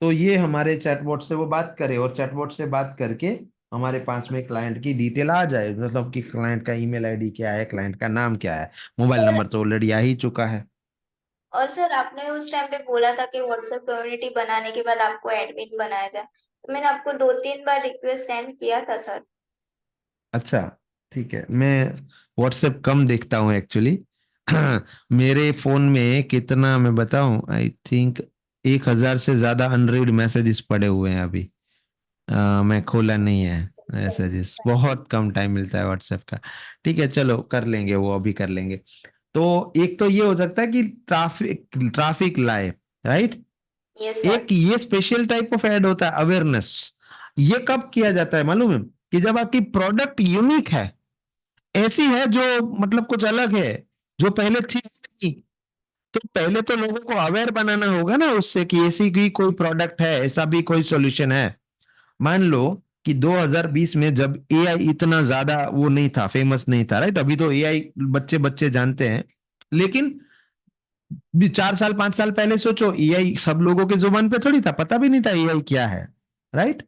तो ये हमारे चैटबॉट से वो बात करे और चैटबॉट से बात करके हमारे पास में क्लाइंट की डिटेल आ जाए, मतलब कि क्लाइंट का ईमेल आईडी क्या है, क्लाइंट का नाम क्या है, मोबाइल और नंबर तो ऑलरेडी आ ही चुका है। और सर आपने उस टाइम पे बोला था कि व्हाट्सएप कम्युनिटी बनाने के बाद आपको एडमिन बनाया जाए, तो मैंने आपको 2-3 बार रिक्वेस्ट सेंड किया था सर। अच्छा, ठीक है। मैं व्हाट्सएप कम देखता हूँ एक्चुअली। मेरे फोन में कितना मैं बताऊं, आई थिंक 1,000 से ज्यादा अनरीड मैसेजेस पड़े हुए हैं अभी। मैं खोला नहीं है मैसेजेस, बहुत कम टाइम मिलता है व्हाट्सएप का। ठीक है, चलो कर लेंगे, वो अभी कर लेंगे। तो एक तो ये हो सकता है कि ट्रैफिक ट्रैफिक लाए, राइट। Yes sir. एक ये स्पेशल टाइप ऑफ ऐड होता है, अवेयरनेस। ये कब किया जाता है मालूम है? कि जब आपकी प्रोडक्ट यूनिक है, ऐसी है जो मतलब कुछ अलग है, जो पहले थी नहीं। तो पहले तो लोगों को अवेयर बनाना होगा ना उससे कि ऐसी भी कोई प्रोडक्ट है, ऐसा भी कोई सॉल्यूशन है। मान लो कि 2020 में जब एआई इतना ज्यादा वो नहीं था, फेमस नहीं था, राइट। अभी तो एआई बच्चे बच्चे जानते हैं, लेकिन भी 4 साल 5 साल पहले सोचो, एआई सब लोगों के जुबान पे थोड़ी था, पता भी नहीं था एआई क्या है, राइट।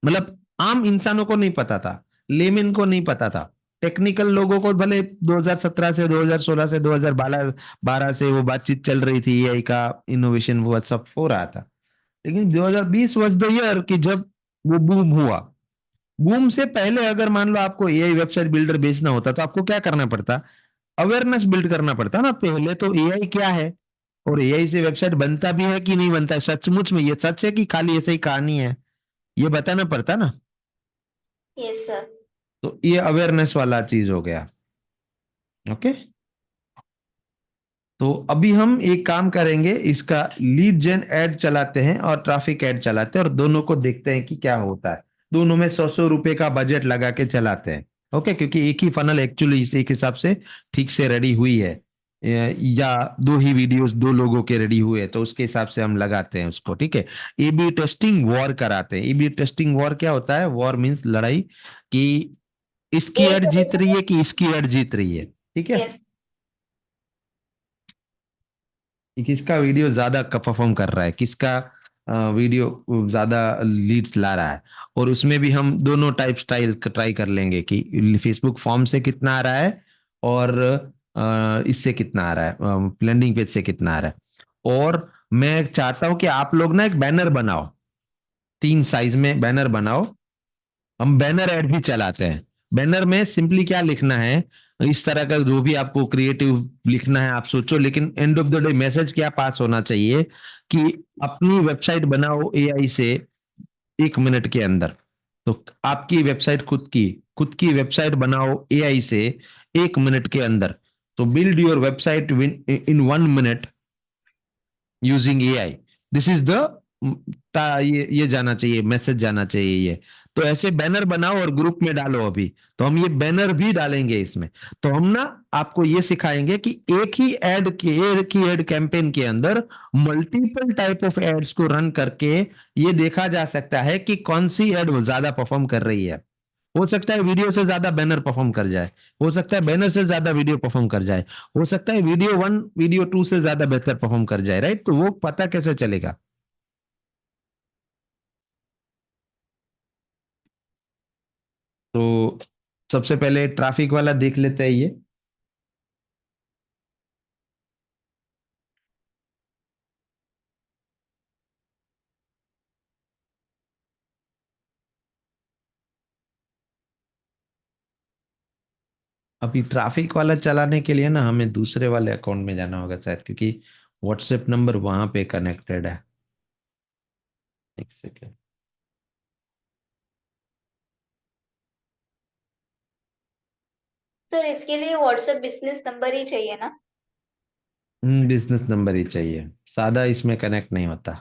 मतलब आम इंसानों को नहीं पता था, लेमिन को नहीं पता था। टेक्निकल लोगों को भले 2017 से 2016 से 2012 से वो बातचीत चल रही थी, एआई का इनोवेशन वो सब हो रहा था। लेकिन 2020 वाज द ईयर कि जब वो बूम हुआ। बूम से पहले अगर मान लो आपको एआई वेबसाइट बिल्डर बेचना होता तो आपको क्या करना पड़ता? अवेयरनेस बिल्ड करना पड़ता ना पहले तो, एआई क्या है और एआई से वेबसाइट बनता भी है कि नहीं बनता है, सचमुच में ये सच है कि खाली ऐसे ही कहानी है, ये बताना पड़ता ना। Yes sir. तो ये अवेयरनेस वाला चीज हो गया। ओके। तो अभी हम एक काम करेंगे, इसका लीड जेन ऐड चलाते हैं और ट्रैफिक ऐड चलाते हैं और दोनों को देखते हैं कि क्या होता है। दोनों में 100-100 रुपए का बजट लगा के चलाते हैं। ओके, क्योंकि एक ही फनल एक्चुअली इस एक हिसाब से ठीक से रेडी हुई है, या दो ही वीडियोस दो लोगों के रेडी हुए हैं, तो उसके हिसाब से हम लगाते हैं उसको। ठीक है, ए बी टेस्टिंग वॉर कराते हैं। ए बी टेस्टिंग वॉर क्या होता है? वॉर मीन्स लड़ाई, कि इसकी एक एड जीत रही है कि इसकी एड जीत रही है। ठीक है, यस। कि किसका वीडियो ज्यादा परफॉर्म कर रहा है, किसका वीडियो ज्यादा लीड्स ला रहा है। और उसमें भी हम दोनों टाइप स्टाइल ट्राई कर लेंगे कि फेसबुक फॉर्म से कितना आ रहा है और इससे कितना आ रहा है, लैंडिंग पेज से कितना आ रहा है। और मैं चाहता हूं कि आप लोग ना एक बैनर बनाओ, 3 साइज में बैनर बनाओ। हम बैनर ऐड भी चलाते हैं। बैनर में सिंपली क्या लिखना है, इस तरह का जो भी आपको क्रिएटिव लिखना है आप सोचो, लेकिन and of the day message क्या पास होना चाहिए कि अपनी वेबसाइट बनाओ एआई से 1 मिनट के अंदर। तो आपकी वेबसाइट खुद की वेबसाइट बनाओ एआई से 1 मिनट के अंदर। तो build your website in 1 minute using AI. This is the ये जाना चाहिए, मैसेज जाना चाहिए ये। तो ऐसे बैनर बनाओ और ग्रुप में डालो अभी। तो हम ये बैनर भी डालेंगे इसमें। तो हम ना आपको ये सिखाएंगे कि एक ही एड कैंपेन के अंदर मल्टीपल टाइप ऑफ एड्स को रन करके ये देखा जा सकता है कि कौन सी एड ज्यादा परफॉर्म कर रही है। हो सकता है वीडियो से ज्यादा बैनर परफॉर्म कर जाए, हो सकता है बैनर से ज्यादा वीडियो परफॉर्म कर जाए, हो सकता है वीडियो 1 वीडियो 2 से ज्यादा बेहतर परफॉर्म कर जाए, राइट। तो वो पता कैसे चलेगा? तो सबसे पहले ट्रैफिक वाला देख लेते हैं ये। अभी ट्रैफिक वाला चलाने के लिए ना हमें दूसरे वाले अकाउंट में जाना होगा शायद, क्योंकि व्हाट्सएप नंबर वहां पे कनेक्टेड है। एक सेकेंड। सर इसके लिए व्हाट्सएप बिजनेस नंबर ही चाहिए ना? बिजनेस नंबर ही चाहिए, सादा इसमें कनेक्ट नहीं होता।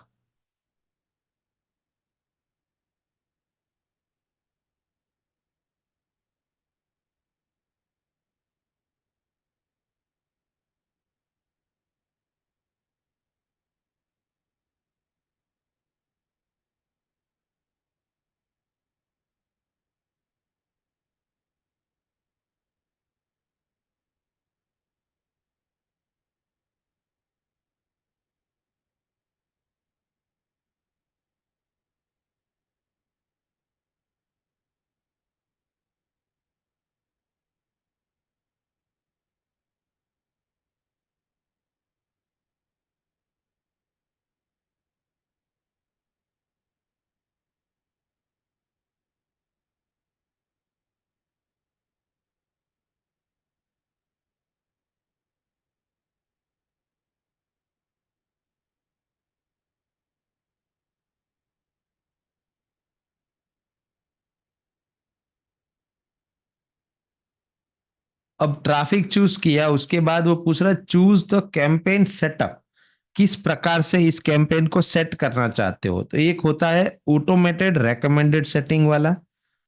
अब ट्रैफिक चूज किया, उसके बाद वो पूछ रहा चूज द कैंपेन सेटअप, किस प्रकार से इस कैंपेन को सेट करना चाहते हो। तो एक होता है ऑटोमेटेड रेकमेंडेड सेटिंग वाला,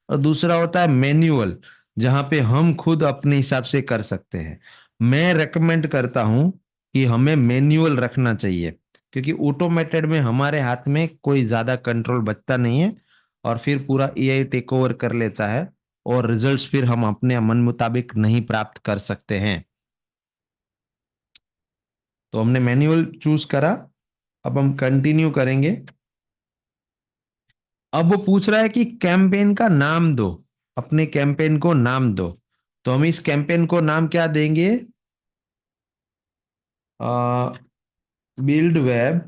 और दूसरा होता है मैन्युअल, जहां पे हम खुद अपने हिसाब से कर सकते हैं। मैं रेकमेंड करता हूं कि हमें मैन्युअल रखना चाहिए, क्योंकि ऑटोमेटेड में हमारे हाथ में कोई ज्यादा कंट्रोल बचता नहीं है, और फिर पूरा एआई टेक ओवर कर लेता है, और रिजल्ट्स फिर हम अपने मन मुताबिक नहीं प्राप्त कर सकते हैं। तो हमने मैन्युअल चूज करा। अब हम कंटिन्यू करेंगे। अब वो पूछ रहा है कि कैंपेन का नाम दो, अपने कैंपेन को नाम दो। तो हम इस कैंपेन को नाम क्या देंगे? Build web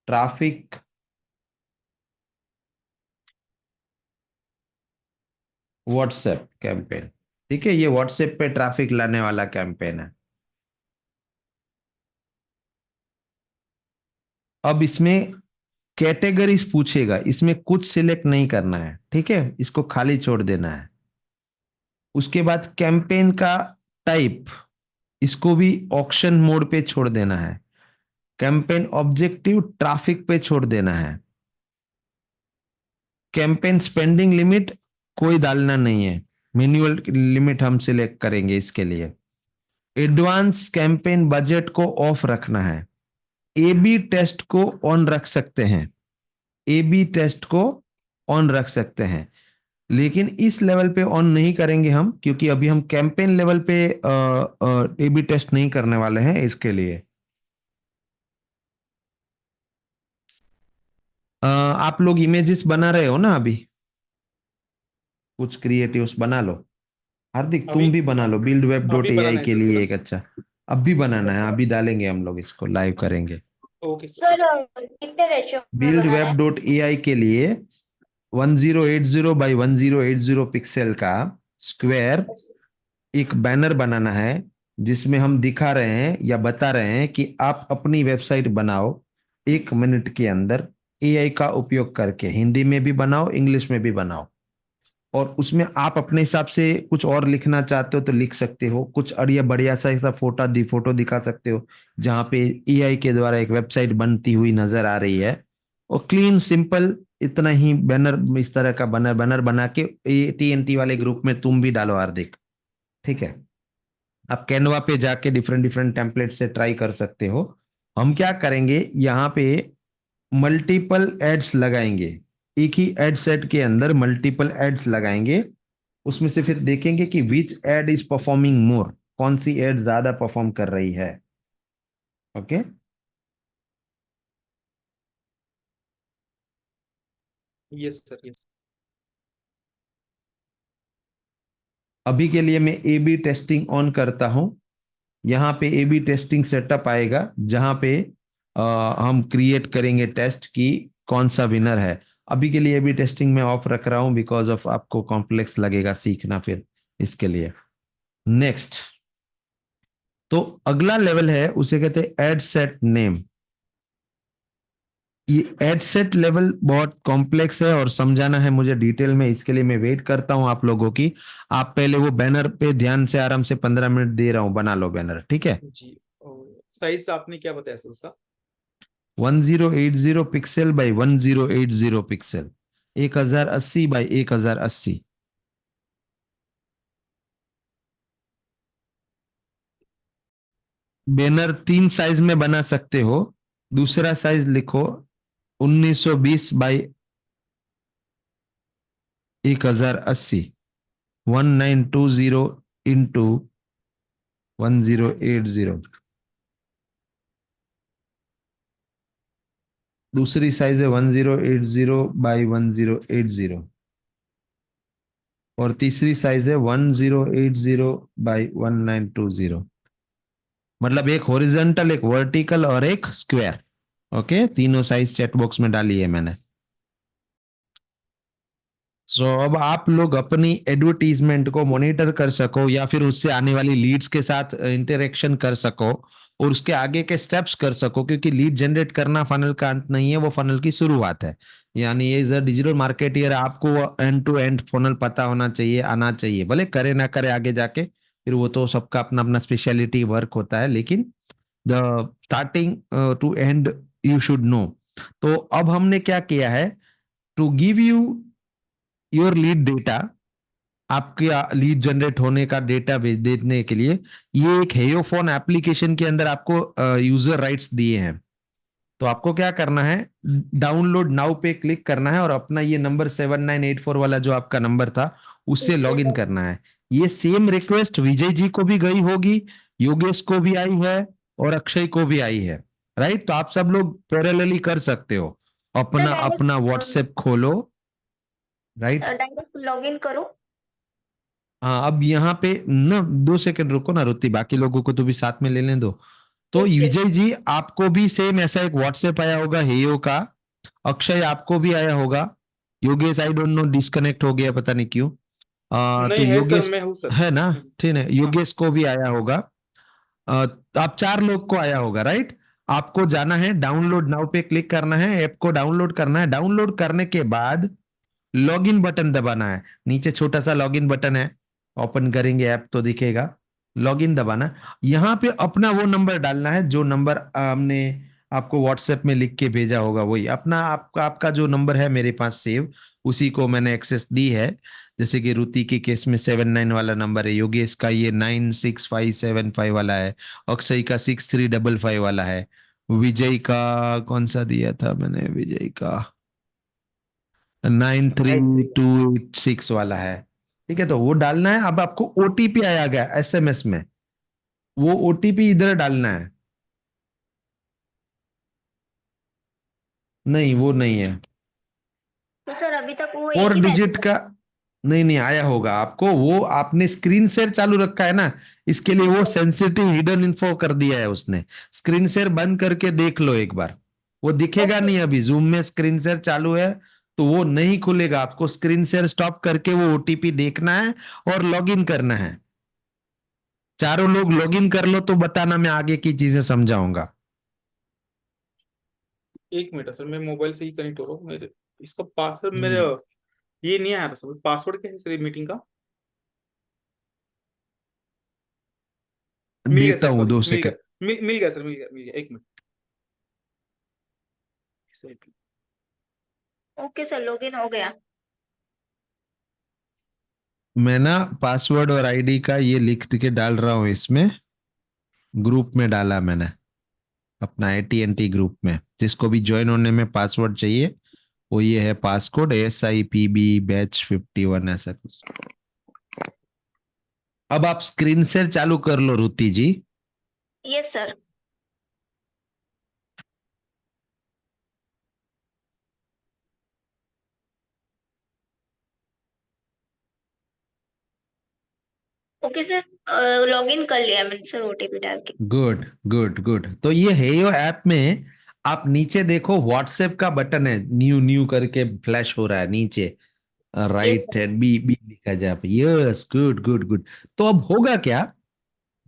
traffic WhatsApp campaign. ठीक है, ये व्हाट्सएप पे ट्रैफिक लाने वाला कैंपेन है। अब इसमें कैटेगरीज पूछेगा, इसमें कुछ सिलेक्ट नहीं करना है, ठीक है, इसको खाली छोड़ देना है। उसके बाद कैंपेन का टाइप, इसको भी ऑक्शन मोड पे छोड़ देना है। कैंपेन ऑब्जेक्टिव ट्रैफिक पे छोड़ देना है। कैंपेन स्पेंडिंग लिमिट कोई डालना नहीं है, मैन्युअल लिमिट हम सिलेक्ट करेंगे इसके लिए। एडवांस कैंपेन बजट को ऑफ रखना है। ए बी टेस्ट को ऑन रख सकते हैं, ए बी टेस्ट को ऑन रख सकते हैं, लेकिन इस लेवल पे ऑन नहीं करेंगे हम, क्योंकि अभी हम कैंपेन लेवल पे ए बी टेस्ट नहीं करने वाले हैं। इसके लिए आप लोग इमेजेस बना रहे हो ना अभी? कुछ क्रिएटिव्स बना लो। हार्दिक तुम अभी भी बना लो बिल्ड वेब डॉट अभी ए आई बनाना है के सर लिए पूरा। एक अच्छा। अब भी बनाना है, अभी डालेंगे हम लोग, इसको लाइव करेंगे। Okay sir. सर कितने रेशियो में बिल्ड बनाना वेब है? डॉट ए आई के लिए 1080 बाई 1080 पिक्सल का स्क्वायर एक बैनर बनाना है, जिसमें हम दिखा रहे हैं या बता रहे हैं कि आप अपनी वेबसाइट बनाओ 1 मिनट के अंदर एआई का उपयोग करके। हिंदी में भी बनाओ, इंग्लिश में भी बनाओ, और उसमें आप अपने हिसाब से कुछ और लिखना चाहते हो तो लिख सकते हो। कुछ अड़िया बढ़िया सा ऐसा फोटो दिखा सकते हो, जहां पे एआई के द्वारा एक वेबसाइट बनती हुई नजर आ रही है, और क्लीन सिंपल इतना ही बैनर, इस तरह का बैनर बैनर बना के TNT वाले ग्रुप में तुम भी डालो हार्दिक। ठीक है, आप कैनवा पे जाके डिफरेंट डिफरेंट टेम्पलेट से ट्राई कर सकते हो। हम क्या करेंगे, यहाँ पे मल्टीपल एड्स लगाएंगे, एक ही एड सेट के अंदर मल्टीपल एड्स लगाएंगे। उसमें से फिर देखेंगे कि विच एड इज परफॉर्मिंग मोर, कौन सी एड ज्यादा परफॉर्म कर रही है। Okay, yes sir yes. अभी के लिए मैं ए बी टेस्टिंग ऑन करता हूं। यहाँ पे ए बी टेस्टिंग सेटअप आएगा, जहां पे हम क्रिएट करेंगे टेस्ट की कौन सा विनर है। अभी के लिए ए बी टेस्टिंग में ऑफ रख रहा हूं, बिकॉज ऑफ आपको कॉम्प्लेक्स लगेगा सीखना फिर इसके लिए। नेक्स्ट, तो अगला लेवल है, उसे कहते हैं एड सेट नेम। ये एड सेट लेवल बहुत कॉम्प्लेक्स है और समझाना है मुझे डिटेल में, इसके लिए मैं वेट करता हूं आप लोगों की। आप पहले वो बैनर पे ध्यान से आराम से 15 मिनट दे रहा हूं, बना लो बैनर, ठीक है। जी, साइज आपने क्या बताया सर उसका? 1080 pixel by 1080 pixel, 1080 by 1080। Banner 3 size में बना सकते हो। दूसरा साइज लिखो 1920 बाई 1080, 1920 इंटू 1080। दूसरी साइज है 1080 बाई 1080, और तीसरी साइज है 1080 बाई 1920। मतलब एक हॉरिजॉन्टल, एक वर्टिकल और एक स्क्वायर। ओके, तीनों साइज चैट बॉक्स में डाली है मैंने। अब आप लोग अपनी एडवर्टीजमेंट को मॉनिटर कर सको, या फिर उससे आने वाली लीड्स के साथ इंटरेक्शन कर सको, और उसके आगे के स्टेप्स कर सको, क्योंकि लीड जनरेट करना फनल का अंत नहीं है, वो फनल की शुरुआत है। यानी एज अ डिजिटल मार्केटियर आपको एंड टू एंड फनल पता होना चाहिए, आना चाहिए, भले करे ना करे आगे जाके, फिर वो तो सबका अपना अपना स्पेशलिटी वर्क होता है, लेकिन the starting to end you should know. तो अब हमने क्या किया है, to give you your lead data, आपके लीड जनरेट होने का डेटा देने के लिए ये एक हेयोफोन एप्लीकेशन के अंदर आपको यूजर राइट्स दिए हैं। तो आपको क्या करना है, डाउनलोड नाउ पे क्लिक करना है और अपना ये नंबर 7984 वाला जो आपका नंबर था उससे लॉग इन करना है। ये सेम रिक्वेस्ट विजय जी को भी गई होगी, योगेश को भी आई है और अक्षय को भी आई है, राइट। तो आप सब लोग पैरेलली कर सकते हो, अपना अपना व्हाट्सएप खोलो, राइट। डायरेक्ट लॉग इन करो। हाँ, अब यहाँ पे ना 2 सेकंड रुको ना रुति, बाकी लोगों को तो भी साथ में लेने दो। तो ओके विजय जी आपको भी सेम ऐसा एक व्हाट्सएप आया होगा हेयो का, अक्षय आपको भी आया होगा, Yogesh I don't know disconnect हो गया पता नहीं क्यों। तो नहीं है सर, योगेश मैं हूँ सर। है ना, ठीक है, हाँ। योगेश को भी आया होगा। तो आप 4 लोग को आया होगा, राइट। आपको जाना है डाउनलोड नाउ पे क्लिक करना है, ऐप को डाउनलोड करना है। डाउनलोड करने के बाद लॉगिन बटन दबाना है, नीचे छोटा सा लॉगिन बटन है, ओपन करेंगे ऐप तो दिखेगा, लॉगिन दबाना। यहाँ पे अपना वो नंबर डालना है जो नंबर हमने आपको व्हाट्सएप में लिख के भेजा होगा, वही अपना आपका जो नंबर है मेरे पास सेव, उसी को मैंने एक्सेस दी है। जैसे कि रुति के केस में 79 वाला नंबर है, योगेश का ये 96575 वाला है, अक्षय का 6355 वाला है, विजय का कौन सा दिया था मैंने, विजय का 93286 वाला है। ठीक है, तो वो डालना है। अब आपको ओटीपी आया गया एसएमएस में, वो ओटीपी इधर डालना है। नहीं वो नहीं है, तो सर अभी तक वो एक 4 ही डिजिट मैसेज। का। नहीं नहीं आया होगा आपको, वो आपने स्क्रीन शेयर चालू रखा है ना, इसके लिए वो सेंसिटिव हिडन इन्फो कर दिया है उसने। स्क्रीन शेयर बंद करके देख लो एक बार, वो दिखेगा ओके नहीं। अभी जूम में स्क्रीन शेयर चालू है तो वो नहीं खुलेगा, आपको स्क्रीन शेयर स्टॉप करके वो ओटीपी देखना है और लॉगिन करना है। चारों लोग लॉगिन कर लो तो बताना, मैं आगे की चीजें समझाऊंगा। एक मिनट सर, मैं मोबाइल से ही कनेक्ट हो रहा हूँ मेरे। इसका पासवर्ड मेरे हम्म, ये नहीं आया था सर। पासवर्ड क्या है सर मीटिंग का? मिल गया देता सर, हूँ सॉरी, दो मिल गया। सेकंड मिल गया सर, मिल गया एक मिनट। ओके सर, लॉग इन हो गया। मैं ना पासवर्ड और आईडी का ये लिख के डाल रहा हूँ इसमें, ग्रुप में डाला मैंने, अपना AT&T ग्रुप में। जिसको भी ज्वाइन होने में पासवर्ड चाहिए वो ये है, पासकोड SIPB batch 51 ऐसा कुछ। अब आप स्क्रीन शेयर चालू कर लो Ruti ji. Yes sir. Okay sir, log in कर लिया मैंने सर ओटीपी डाल के। Good good good. तो ये हेयो ऐप में आप नीचे देखो व्हाट्सएप का बटन है, न्यू न्यू करके फ्लैश हो रहा है नीचे, yes right sir. Hand B B लिखा जाए, यस गुड गुड गुड। तो अब होगा क्या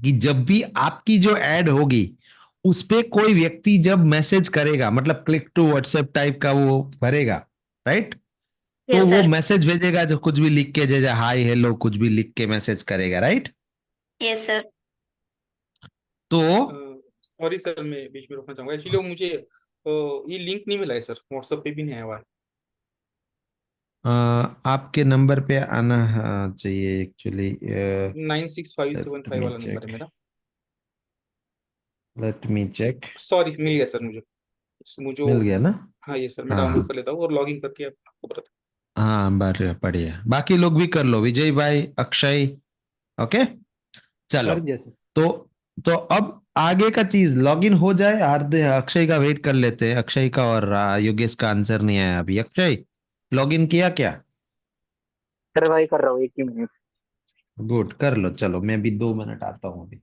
कि जब भी आपकी जो ऐड होगी उस पे कोई व्यक्ति जब मैसेज करेगा, मतलब क्लिक टू व्हाट्सएप टाइप का वो भरेगा, राइट। तो यस वो सर। मैसेज भेजेगा जो कुछ भी लिख के, जैसे हाय हेलो कुछ भी लिख के मैसेज करेगा, राइट। Yes sir. तो सॉरी सर, मैं बीच में रोकना चाहूंगा। एक्चुअली मुझे ये लिंक नहीं मिला है सर, व्हाट्सएप पे भी नहीं आया हुआ है। आपके नंबर पे आना चाहिए एक्चुअली। 96575 मी वाला नंबर चेक, है मेरा। Let me check. सॉरी, मिल गया सर मुझे। मुझे मिल गया ना। हाँ ये सर, मैं हाँ डाउनलोड हाँ कर लेता हूँ और लॉग इन करके आपको बता। हाँ, बढ़िया बढ़िया, बाकी लोग भी कर लो, विजय भाई, अक्षय। ओके, चलो। कर जैसे। तो तो अब आगे का चीज लॉगिन हो जाए, आरदे अक्षय का वेट कर लेते हैं, अक्षय का और योगेश का आंसर नहीं आया अभी। अक्षय लॉगिन किया क्या? सर भाई कर रहा हूँ, एक ही मिनट। गुड, कर लो, चलो मैं भी 2 मिनट आता हूँ अभी।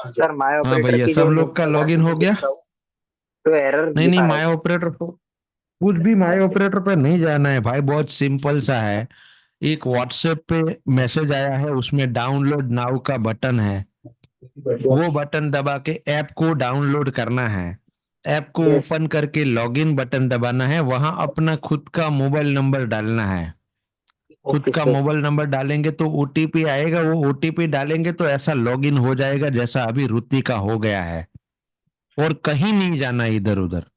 सर माय हाँ ऑपरेटर भैया, की सब जो लोग का नोट लॉगिन हो गया? तो एरर नहीं दिखा रहा माय है। ऑपरेटर को कुछ भी माय ऑपरेटर पे नहीं जाना है भाई, बहुत सिंपल सा है। एक व्हाट्सएप पे मैसेज आया है, उसमें डाउनलोड नाउ का बटन है, वो बटन दबा के ऐप को डाउनलोड करना है। ऐप को Yes. ओपन करके लॉगिन बटन दबाना है, वहां अपना खुद का मोबाइल नंबर डालना है। खुद ओके का सर। मोबाइल नंबर डालेंगे तो ओटीपी आएगा, वो ओटीपी डालेंगे तो ऐसा लॉगिन हो जाएगा जैसा अभी रुति का हो गया है, और कहीं नहीं जाना इधर उधर।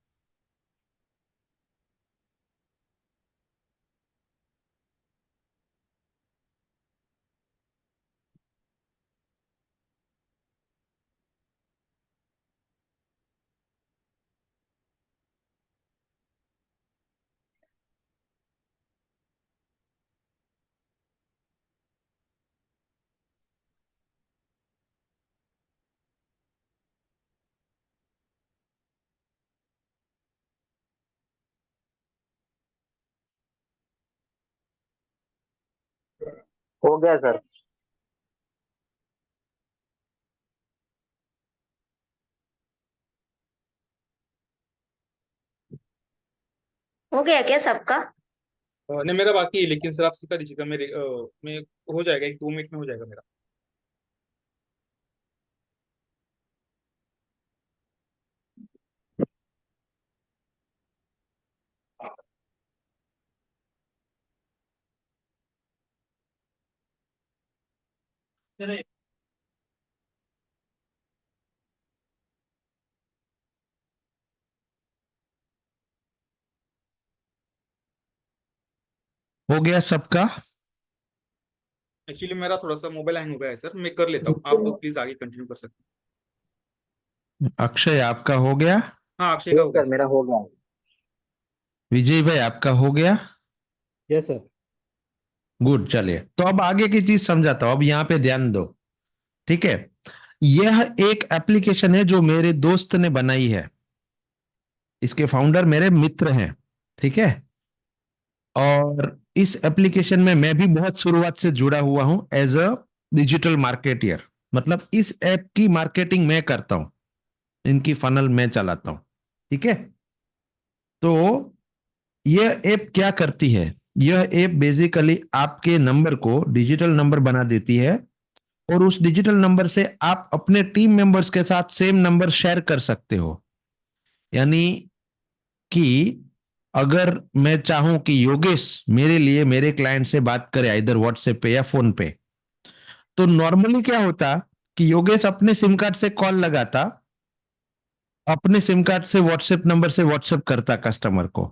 हो गया सर। हो गया क्या सबका? नहीं मेरा बाकी है, लेकिन सर आप सिखा दीजिएगा मेरे मैं हो जाएगा, 1-2 मिनट में हो जाएगा मेरा। हो गया सबका? एक्चुअली मेरा थोड़ा सा मोबाइल हैंग हो गया है सर, मैं कर लेता हूँ, आप प्लीज आगे कंटिन्यू कर सकते अक्षय आपका हो गया? हैं। हाँ अक्षय का हो गया सर सर। मेरा हो गया। विजय भाई आपका हो गया? Yes sir. गुड, चलिए तो अब आगे की चीज समझाता हूं, अब यहाँ पे ध्यान दो, ठीक है? यह एक एप्लीकेशन है जो मेरे दोस्त ने बनाई है, इसके फाउंडर मेरे मित्र हैं, ठीक है? और इस एप्लीकेशन में मैं भी बहुत शुरुआत से जुड़ा हुआ हूं एज अ डिजिटल मार्केटियर, मतलब इस ऐप की मार्केटिंग मैं करता हूं, इनकी फनल मैं चलाता हूं, ठीक है? तो यह ऐप क्या करती है? यह ऐप बेसिकली आपके नंबर को डिजिटल नंबर बना देती है, और उस डिजिटल नंबर से आप अपने टीम मेंबर्स के साथ सेम नंबर शेयर कर सकते हो। यानी कि अगर मैं चाहूं कि योगेश मेरे लिए मेरे क्लाइंट से बात करे इधर व्हाट्सएप पे या फोन पे, तो नॉर्मली क्या होता कि योगेश अपने सिम कार्ड से कॉल लगाता, अपने सिम कार्ड से व्हाट्सएप नंबर से व्हाट्सएप करता कस्टमर को,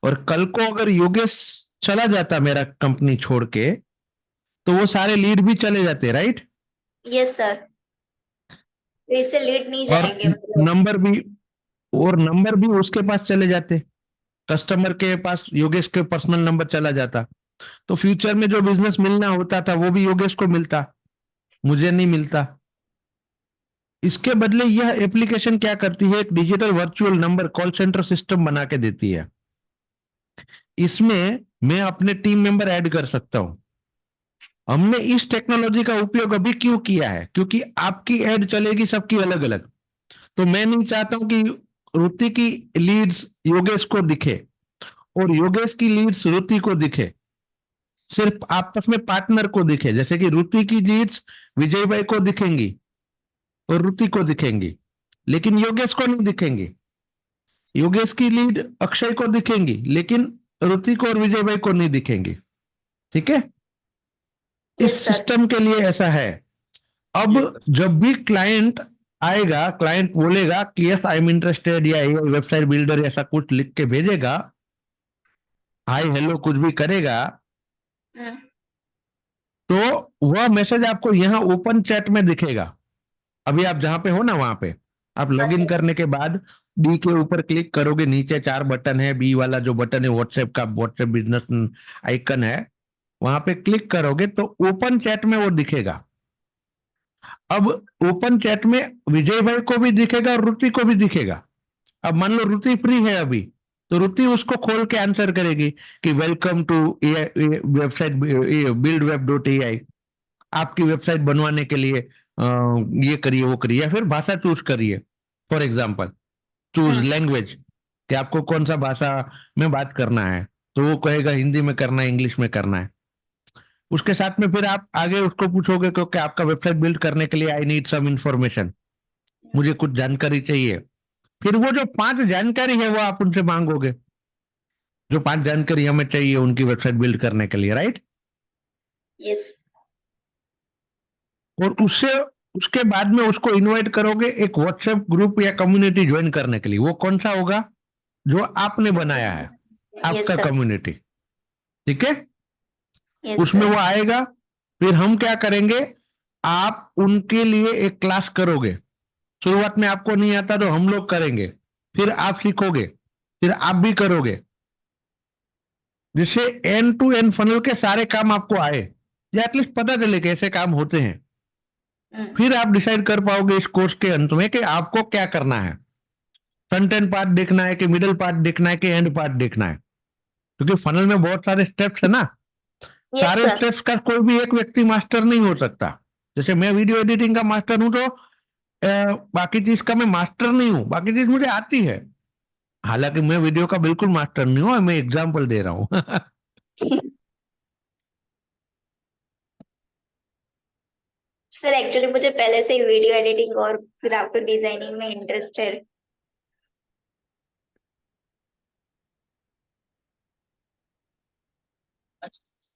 और कल को अगर योगेश चला जाता मेरा कंपनी छोड़ के, तो वो सारे लीड भी चले जाते, राइट? Yes sir. फिर से लेट नहीं और जाएंगे मतलब। नंबर भी और नंबर भी उसके पास चले जाते, कस्टमर के पास योगेश के पर्सनल नंबर चला जाता, तो फ्यूचर में जो बिजनेस मिलना होता था वो भी योगेश को मिलता, मुझे नहीं मिलता। इसके बदले यह एप्लीकेशन क्या करती है, एक digital virtual number call centre system बना के देती है। इसमें मैं अपने टीम मेंबर ऐड कर सकता हूं। हमने इस टेक्नोलॉजी का उपयोग अभी क्यों किया है? क्योंकि आपकी ऐड चलेगी सबकी अलग अलग, तो मैं नहीं चाहता हूं कि रुति की लीड्स योगेश को दिखे और योगेश की लीड्स रुति को दिखे, सिर्फ आपस में पार्टनर को दिखे। जैसे कि रुति की लीड्स विजय भाई को दिखेंगी और रुति को दिखेंगी, लेकिन योगेश को नहीं दिखेंगी। योगेश की लीड अक्षय को दिखेंगी, लेकिन रुति को और विजय भाई को नहीं दिखेंगी, ठीक है? इस यस सर। सिस्टम के लिए ऐसा है। अब Yes, sir. जब भी क्लाइंट आएगा, क्लाइंट बोलेगा कि यस आई एम इंटरेस्टेड, या वेबसाइट बिल्डर ऐसा कुछ लिख के भेजेगा, हाय हेलो कुछ भी करेगा, हम्म, तो वह मैसेज आपको यहाँ ओपन चैट में दिखेगा। अभी आप जहां पे हो ना, वहां पे आप लॉगिन सर। करने के बाद बी के ऊपर क्लिक करोगे, नीचे 4 बटन है, बी वाला जो बटन है व्हाट्सएप का, व्हाट्सएप बिजनेस आइकन है, वहां पे क्लिक करोगे तो ओपन चैट में वो दिखेगा। अब ओपन चैट में विजय भाई को भी दिखेगा और रुति को भी दिखेगा। अब मान लो रुति फ्री है अभी, तो रुति उसको खोल के आंसर करेगी कि वेलकम टू वेबसाइट buildweb.ai, आपकी वेबसाइट बनवाने के लिए ये करिए वो करिए, या फिर भाषा चूज करिए। फॉर एग्जाम्पल चूज लैंग्वेज, कि आपको कौन सा भाषा में बात करना है, तो वो कहेगा हिंदी में करना है, इंग्लिश में करना है। उसके साथ में फिर आप आगे उसको पूछोगे क्योंकि आपका वेबसाइट बिल्ड करने के लिए आई नीड सम इंफॉर्मेशन, मुझे कुछ जानकारी चाहिए। फिर वो जो 5 जानकारी है वो आप उनसे मांगोगे, जो 5 जानकारी हमें चाहिए उनकी वेबसाइट बिल्ड करने के लिए, राइट। यस। और उससे उसके बाद में उसको इनवाइट करोगे एक व्हाट्सएप ग्रुप या कम्युनिटी ज्वाइन करने के लिए। वो कौन सा होगा? जो आपने बनाया है, यस आपका सर। कम्युनिटी, ठीक है। यस उसमें सर। वो आएगा, फिर हम क्या करेंगे, आप उनके लिए एक क्लास करोगे। शुरुआत में आपको नहीं आता तो हम लोग करेंगे, फिर आप सीखोगे, फिर आप भी करोगे, जिससे एंड टू एंड फनल के सारे काम आपको आए, या एटलीस्ट पता चले कैसे काम होते हैं। फिर आप डिसाइड कर पाओगे इस कोर्स के अंत में कि आपको क्या करना है, फ्रंट एंड पार्ट देखना है कि मिडिल पार्ट देखना है कि एंड पार्ट देखना है। क्योंकि फनल में बहुत सारे स्टेप्स है ना, यस सारे सर। स्टेप्स का कोई भी एक व्यक्ति मास्टर नहीं हो सकता। जैसे मैं वीडियो एडिटिंग का मास्टर हूं, तो बाकी चीज का मैं मास्टर नहीं हूं, बाकी चीज मुझे आती है। हालांकि मैं वीडियो का बिल्कुल मास्टर नहीं हूं, मैं एग्जाम्पल दे रहा हूं। सर एक्चुअली मुझे पहले से ही वीडियो एडिटिंग और ग्राफिक डिजाइनिंग में इंटरेस्ट है।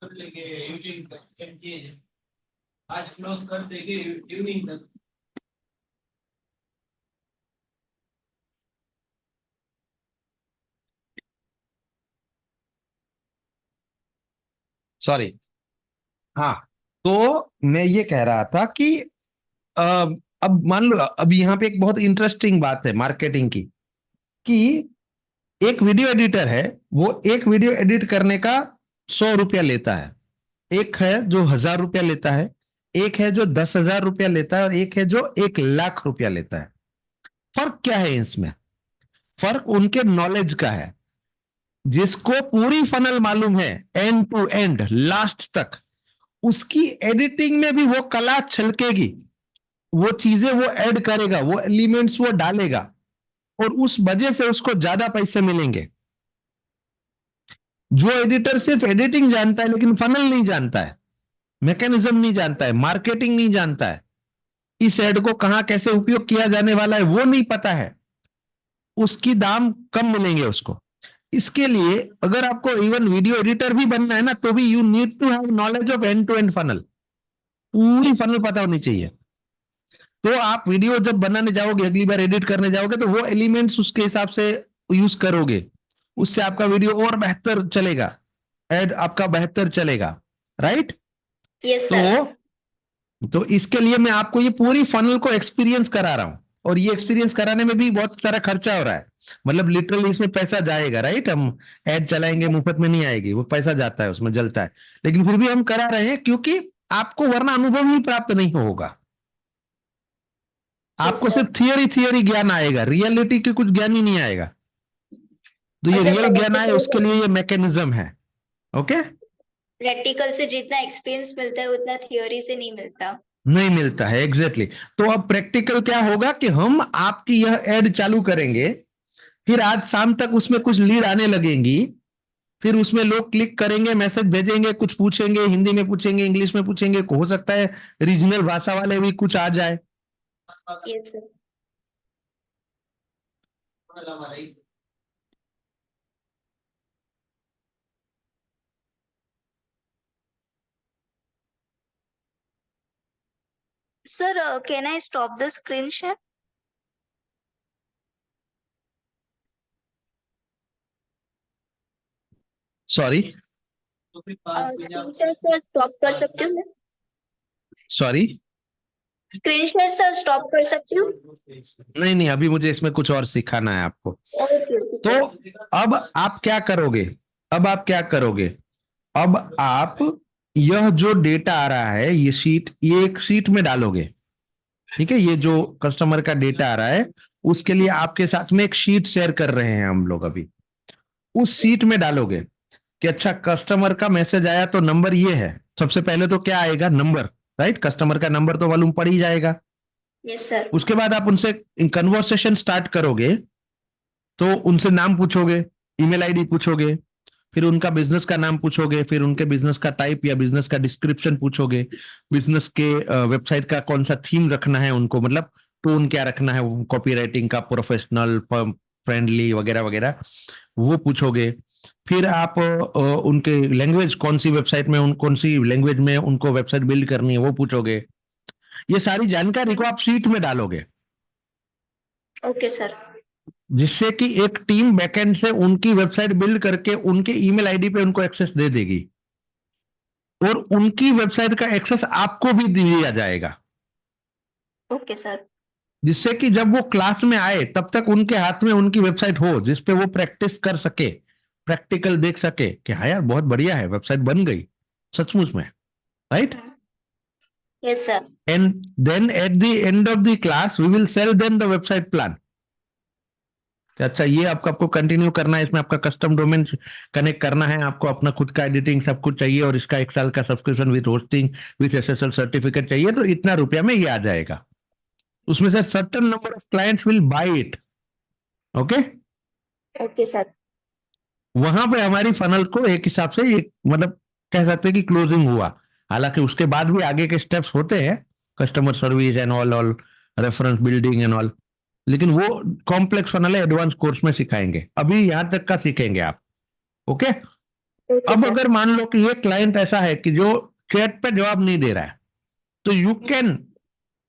कर लेंगे इवनिंग तक, आज क्लोज कर देंगे इवनिंग तक। सॉरी। हाँ, तो मैं ये कह रहा था कि अ, अब मान लो, अब यहाँ पे एक बहुत इंटरेस्टिंग बात है मार्केटिंग की, कि एक वीडियो एडिटर है, वो एक वीडियो एडिट करने का 100 रुपया लेता है, एक है जो 1000 रुपया लेता है, एक है जो 10,000 रुपया लेता है, और एक है जो 1,00,000 रुपया लेता है। फर्क क्या है इसमें? फर्क उनके नॉलेज का है। जिसको पूरी फनल मालूम है एंड टू एंड लास्ट तक, उसकी एडिटिंग में भी वो कला छलकेगी, वो चीजें वो ऐड करेगा, वो एलिमेंट्स वो डालेगा, और उस वजह से उसको ज्यादा पैसे मिलेंगे। जो एडिटर सिर्फ एडिटिंग जानता है लेकिन फनल नहीं जानता है, मैकेनिज्म नहीं जानता है, मार्केटिंग नहीं जानता है, इस ऐड को कहां कैसे उपयोग किया जाने वाला है वो नहीं पता है, उसकी दाम कम मिलेंगे उसको। इसके लिए अगर आपको इवन वीडियो एडिटर भी बनना है ना, तो भी you need to have knowledge of end to end funnel, पूरी फनल पता होनी चाहिए। तो आप वीडियो जब बनाने जाओगे, अगली बार एडिट करने जाओगे, तो वो एलिमेंट्स उसके हिसाब से यूज करोगे, उससे आपका वीडियो और बेहतर चलेगा, एड आपका बेहतर चलेगा, राइट। Yes sir. तो इसके लिए मैं आपको ये पूरी फनल को एक्सपीरियंस करा रहा हूं, और ये एक्सपीरियंस कराने में भी बहुत सारा खर्चा हो रहा है, मतलब लिटरली इसमें पैसा जाएगा, राइट। हम ऐड चलाएंगे, मुफ्त में नहीं आएगी, वो पैसा जाता है उसमें, जलता है, लेकिन फिर भी हम करा रहे हैं, क्योंकि आपको वरना अनुभव ही प्राप्त नहीं होगा। आपको सर। सिर्फ थियरी ज्ञान आएगा, रियलिटी की कुछ ज्ञान ही नहीं आएगा। तो ये और सर रियल ज्ञान आए उसके लिए ये मैकेनिज्म है, ओके। प्रैक्टिकल से जितना एक्सपीरियंस मिलता है उतना थियोरी से नहीं मिलता। नहीं मिलता है, एग्जैक्टली तो अब प्रैक्टिकल क्या होगा कि हम आपकी यह एड चालू करेंगे, फिर आज शाम तक उसमें कुछ लीड आने लगेंगी, फिर उसमें लोग क्लिक करेंगे, मैसेज भेजेंगे, कुछ पूछेंगे, हिंदी में पूछेंगे, इंग्लिश में पूछेंगे, हो सकता है रीजनल भाषा वाले भी कुछ आ जाए। Yes sir. Sir, can I stop the screen share? Sorry screen share sir stop कर सकती हूँ मैं? Sorry screen share sir stop कर सकती हूँ? नहीं, अभी मुझे इसमें कुछ और सिखाना है आपको। ओके। तो अब आप क्या करोगे, अब आप यह जो डेटा आ रहा है, ये एक शीट में डालोगे, ठीक है। ये जो कस्टमर का डेटा आ रहा है, उसके लिए आपके साथ में एक शीट शेयर कर रहे हैं हम लोग अभी। उस शीट में डालोगे कि अच्छा कस्टमर का मैसेज आया तो नंबर ये है। सबसे पहले तो क्या आएगा, नंबर, राइट, कस्टमर का नंबर तो मालूम पड़ ही जाएगा। Yes sir. उसके बाद आप उनसे कन्वर्सेशन स्टार्ट करोगे तो उनसे नाम पूछोगे, ईमेल आईडी पूछोगे, फिर उनका बिजनेस का नाम पूछोगे, फिर उनके बिजनेस का टाइप या बिजनेस का डिस्क्रिप्शन पूछोगे, बिजनेस के वेबसाइट का कौन सा थीम रखना है उनको, मतलब टोन क्या रखना है, कॉपी राइटिंग का, प्रोफेशनल, फ्रेंडली वगैरह वगैरह, वो पूछोगे। फिर आप उनके लैंग्वेज, कौन सी वेबसाइट में कौन सी लैंग्वेज में उनको वेबसाइट बिल्ड करनी है वो पूछोगे। ये सारी जानकारी को आप शीट में डालोगे, ओके सर। जिससे कि एक टीम बैकएंड से उनकी वेबसाइट बिल्ड करके उनके ईमेल आईडी पे उनको एक्सेस दे देगी, और उनकी वेबसाइट का एक्सेस आपको भी दिया जाएगा, ओके सर। जिससे कि जब वो क्लास में आए तब तक उनके हाथ में उनकी वेबसाइट हो, जिसपे वो प्रैक्टिस कर सके, प्रैक्टिकल देख सके कि हाँ यार बहुत बढ़िया है, वेबसाइट बन गई सचमुच में, right. Yes sir. And then at the end of the class we will sell them the website plan. अच्छा, ये आपको कंटिन्यू करना है, इसमें आपका कस्टम डोमेन कनेक्ट करना है, आपको अपना खुद का एडिटिंग सब कुछ चाहिए, और इसका 1 साल का subscription with hosting with SSL certificate चाहिए, तो इतना रुपया में ये आ जाएगा। उसमें से certain number of clients will buy it. Okay, okay sir. वहां पे हमारी फनल को एक हिसाब से एक मतलब कह सकते हैं कि क्लोजिंग हुआ। हालांकि उसके बाद भी आगे के स्टेप्स होते हैं, customer service and all reference building and all, लेकिन वो कॉम्प्लेक्स फनल है, एडवांस कोर्स में सिखाएंगे, अभी यहां तक का सीखेंगे आप। ओके, ओके अब सर। अगर मान लो कि ये क्लाइंट ऐसा है कि जो चैट पे जवाब नहीं दे रहा है, तो you can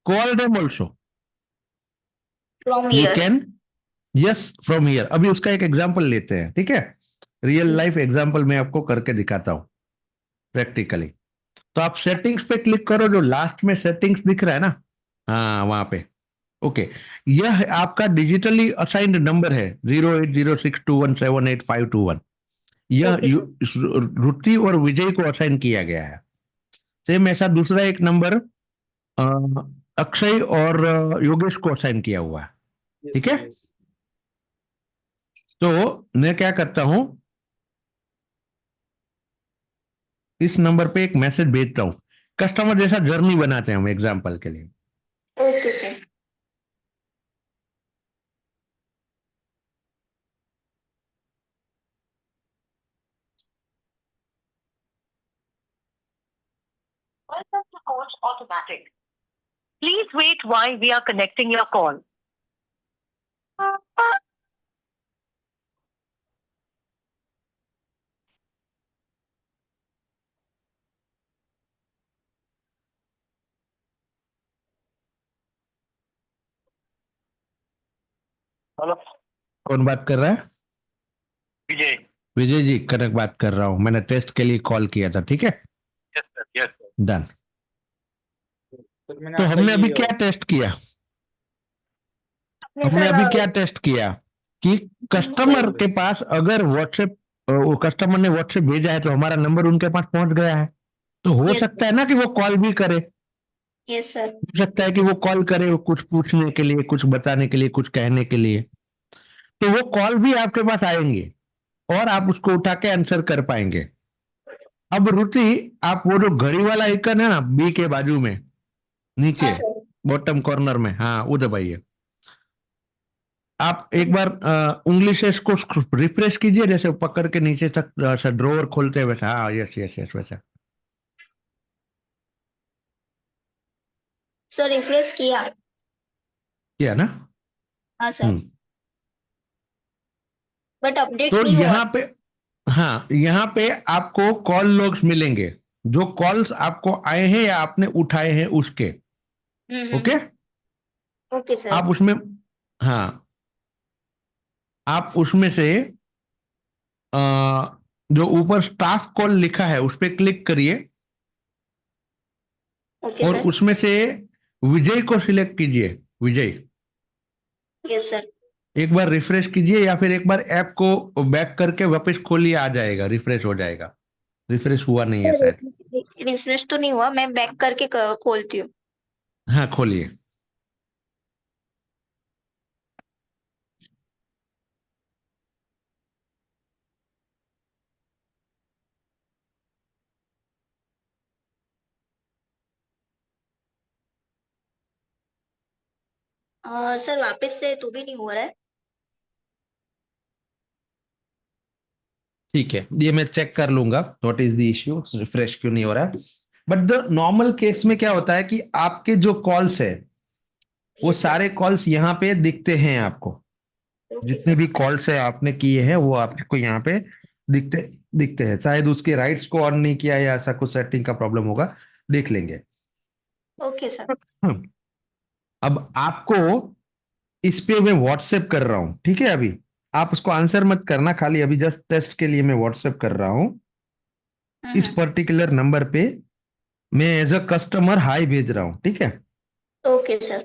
call them also, from you here. Can, yes, from here. अभी उसका एक एग्जाम्पल लेते हैं, ठीक है, रियल लाइफ एग्जाम्पल मैं आपको करके दिखाता हूं प्रैक्टिकली। तो आप सेटिंग्स पे क्लिक करो, जो लास्ट में सेटिंग्स दिख रहा है ना, हाँ वहां पे। ओके, यह आपका डिजिटली असाइंड नंबर है 0806217851। यह ओके सर। रुचि और विजय को असाइन किया गया है। सेम ऐसा दूसरा एक नंबर अक्षय और योगेश को असाइन किया हुआ है, ठीक है। यस। तो मैं क्या करता हूं, इस नंबर पे एक मैसेज भेजता हूं, कस्टमर जैसा जर्नी बनाते हैं हम एग्जाम्पल के लिए। Okay sir. Welcome to Coach Automatic. Please wait while we are connecting your call. Hello कौन बात कर रहा है? विजय। विजय जी, कनक बात कर रहा हूं, मैंने टेस्ट के लिए कॉल किया था, ठीक है, yes sir, yes sir. Done. Sir मैंने तो आपका हमने अभी ये क्या टेस्ट किया, आपने हमने सर अभी क्या टेस्ट किया कि कस्टमर के पास अगर व्हाट्सएप, वो कस्टमर ने व्हाट्सएप भेजा है तो हमारा नंबर उनके पास पहुंच गया है, तो हो यस सकता है ना कि वो कॉल भी करे, यस सर। हो सकता है कि वो कॉल करे, वो कुछ पूछने के लिए, कुछ बताने के लिए, कुछ कहने के लिए, तो वो कॉल भी आपके पास आएंगे और आप उसको उठा के आंसर कर पाएंगे। अब रुचि, आप वो जो घड़ी वाला आइकन है ना बी के बाजू में नीचे हाँ सर। बॉटम कॉर्नर में, हाँ वो दबाइए। आप एक बार उंगली से इसको रिफ्रेश कीजिए, जैसे पकड़ के नीचे तक ड्रॉअर खोलते हैं वैसा, हाँ यस यस यस वैसा। सर रिफ्रेश किया। किया ना? हाँ सर। बट अपडेट तो नहीं हुआ। यहाँ पे, हाँ यहाँ पे आपको कॉल लॉग्स मिलेंगे, जो कॉल्स आपको आए हैं या आपने उठाए हैं उसके। Okay, okay sir. आप उसमें, हाँ आप उसमें से अ, जो ऊपर स्टाफ कॉल लिखा है उस पर क्लिक करिए, ओके और सर। उसमें से विजय को सिलेक्ट कीजिए, विजय। Yes sir. एक बार रिफ्रेश कीजिए या फिर एक बार ऐप को बैक करके वापस खोलिए, आ जाएगा, रिफ्रेश हो जाएगा। रिफ्रेश हुआ नहीं है शायद, रिफ्रेश तो नहीं हुआ, मैं बैक करके खोलती हूँ। हाँ खोलिए। सर वापस से तो भी नहीं हो रहा है। ठीक है, ये मैं चेक कर लूंगा what is the issue, refresh क्यों नहीं हो रहा है। बट द नॉर्मल केस में क्या होता है कि आपके जो कॉल्स है वो Yes, sir. सारे कॉल्स यहाँ पे दिखते हैं आपको। Okay, जितने sir. भी कॉल्स है आपने किए हैं वो आपको यहाँ पे दिखते दिखते हैं। शायद उसके राइट्स को ऑन नहीं किया या ऐसा कुछ सेटिंग का प्रॉब्लम होगा, देख लेंगे। Okay, sir. अब आपको इस पे मैं व्हाट्सएप कर रहा हूँ, ठीक है। अभी आप उसको आंसर मत करना, खाली अभी जस्ट टेस्ट के लिए मैं व्हाट्सएप कर रहा हूँ। इस पर्टिकुलर नंबर पे मैं एज अ कस्टमर हाई भेज रहा हूँ, ठीक है। Okay, sir.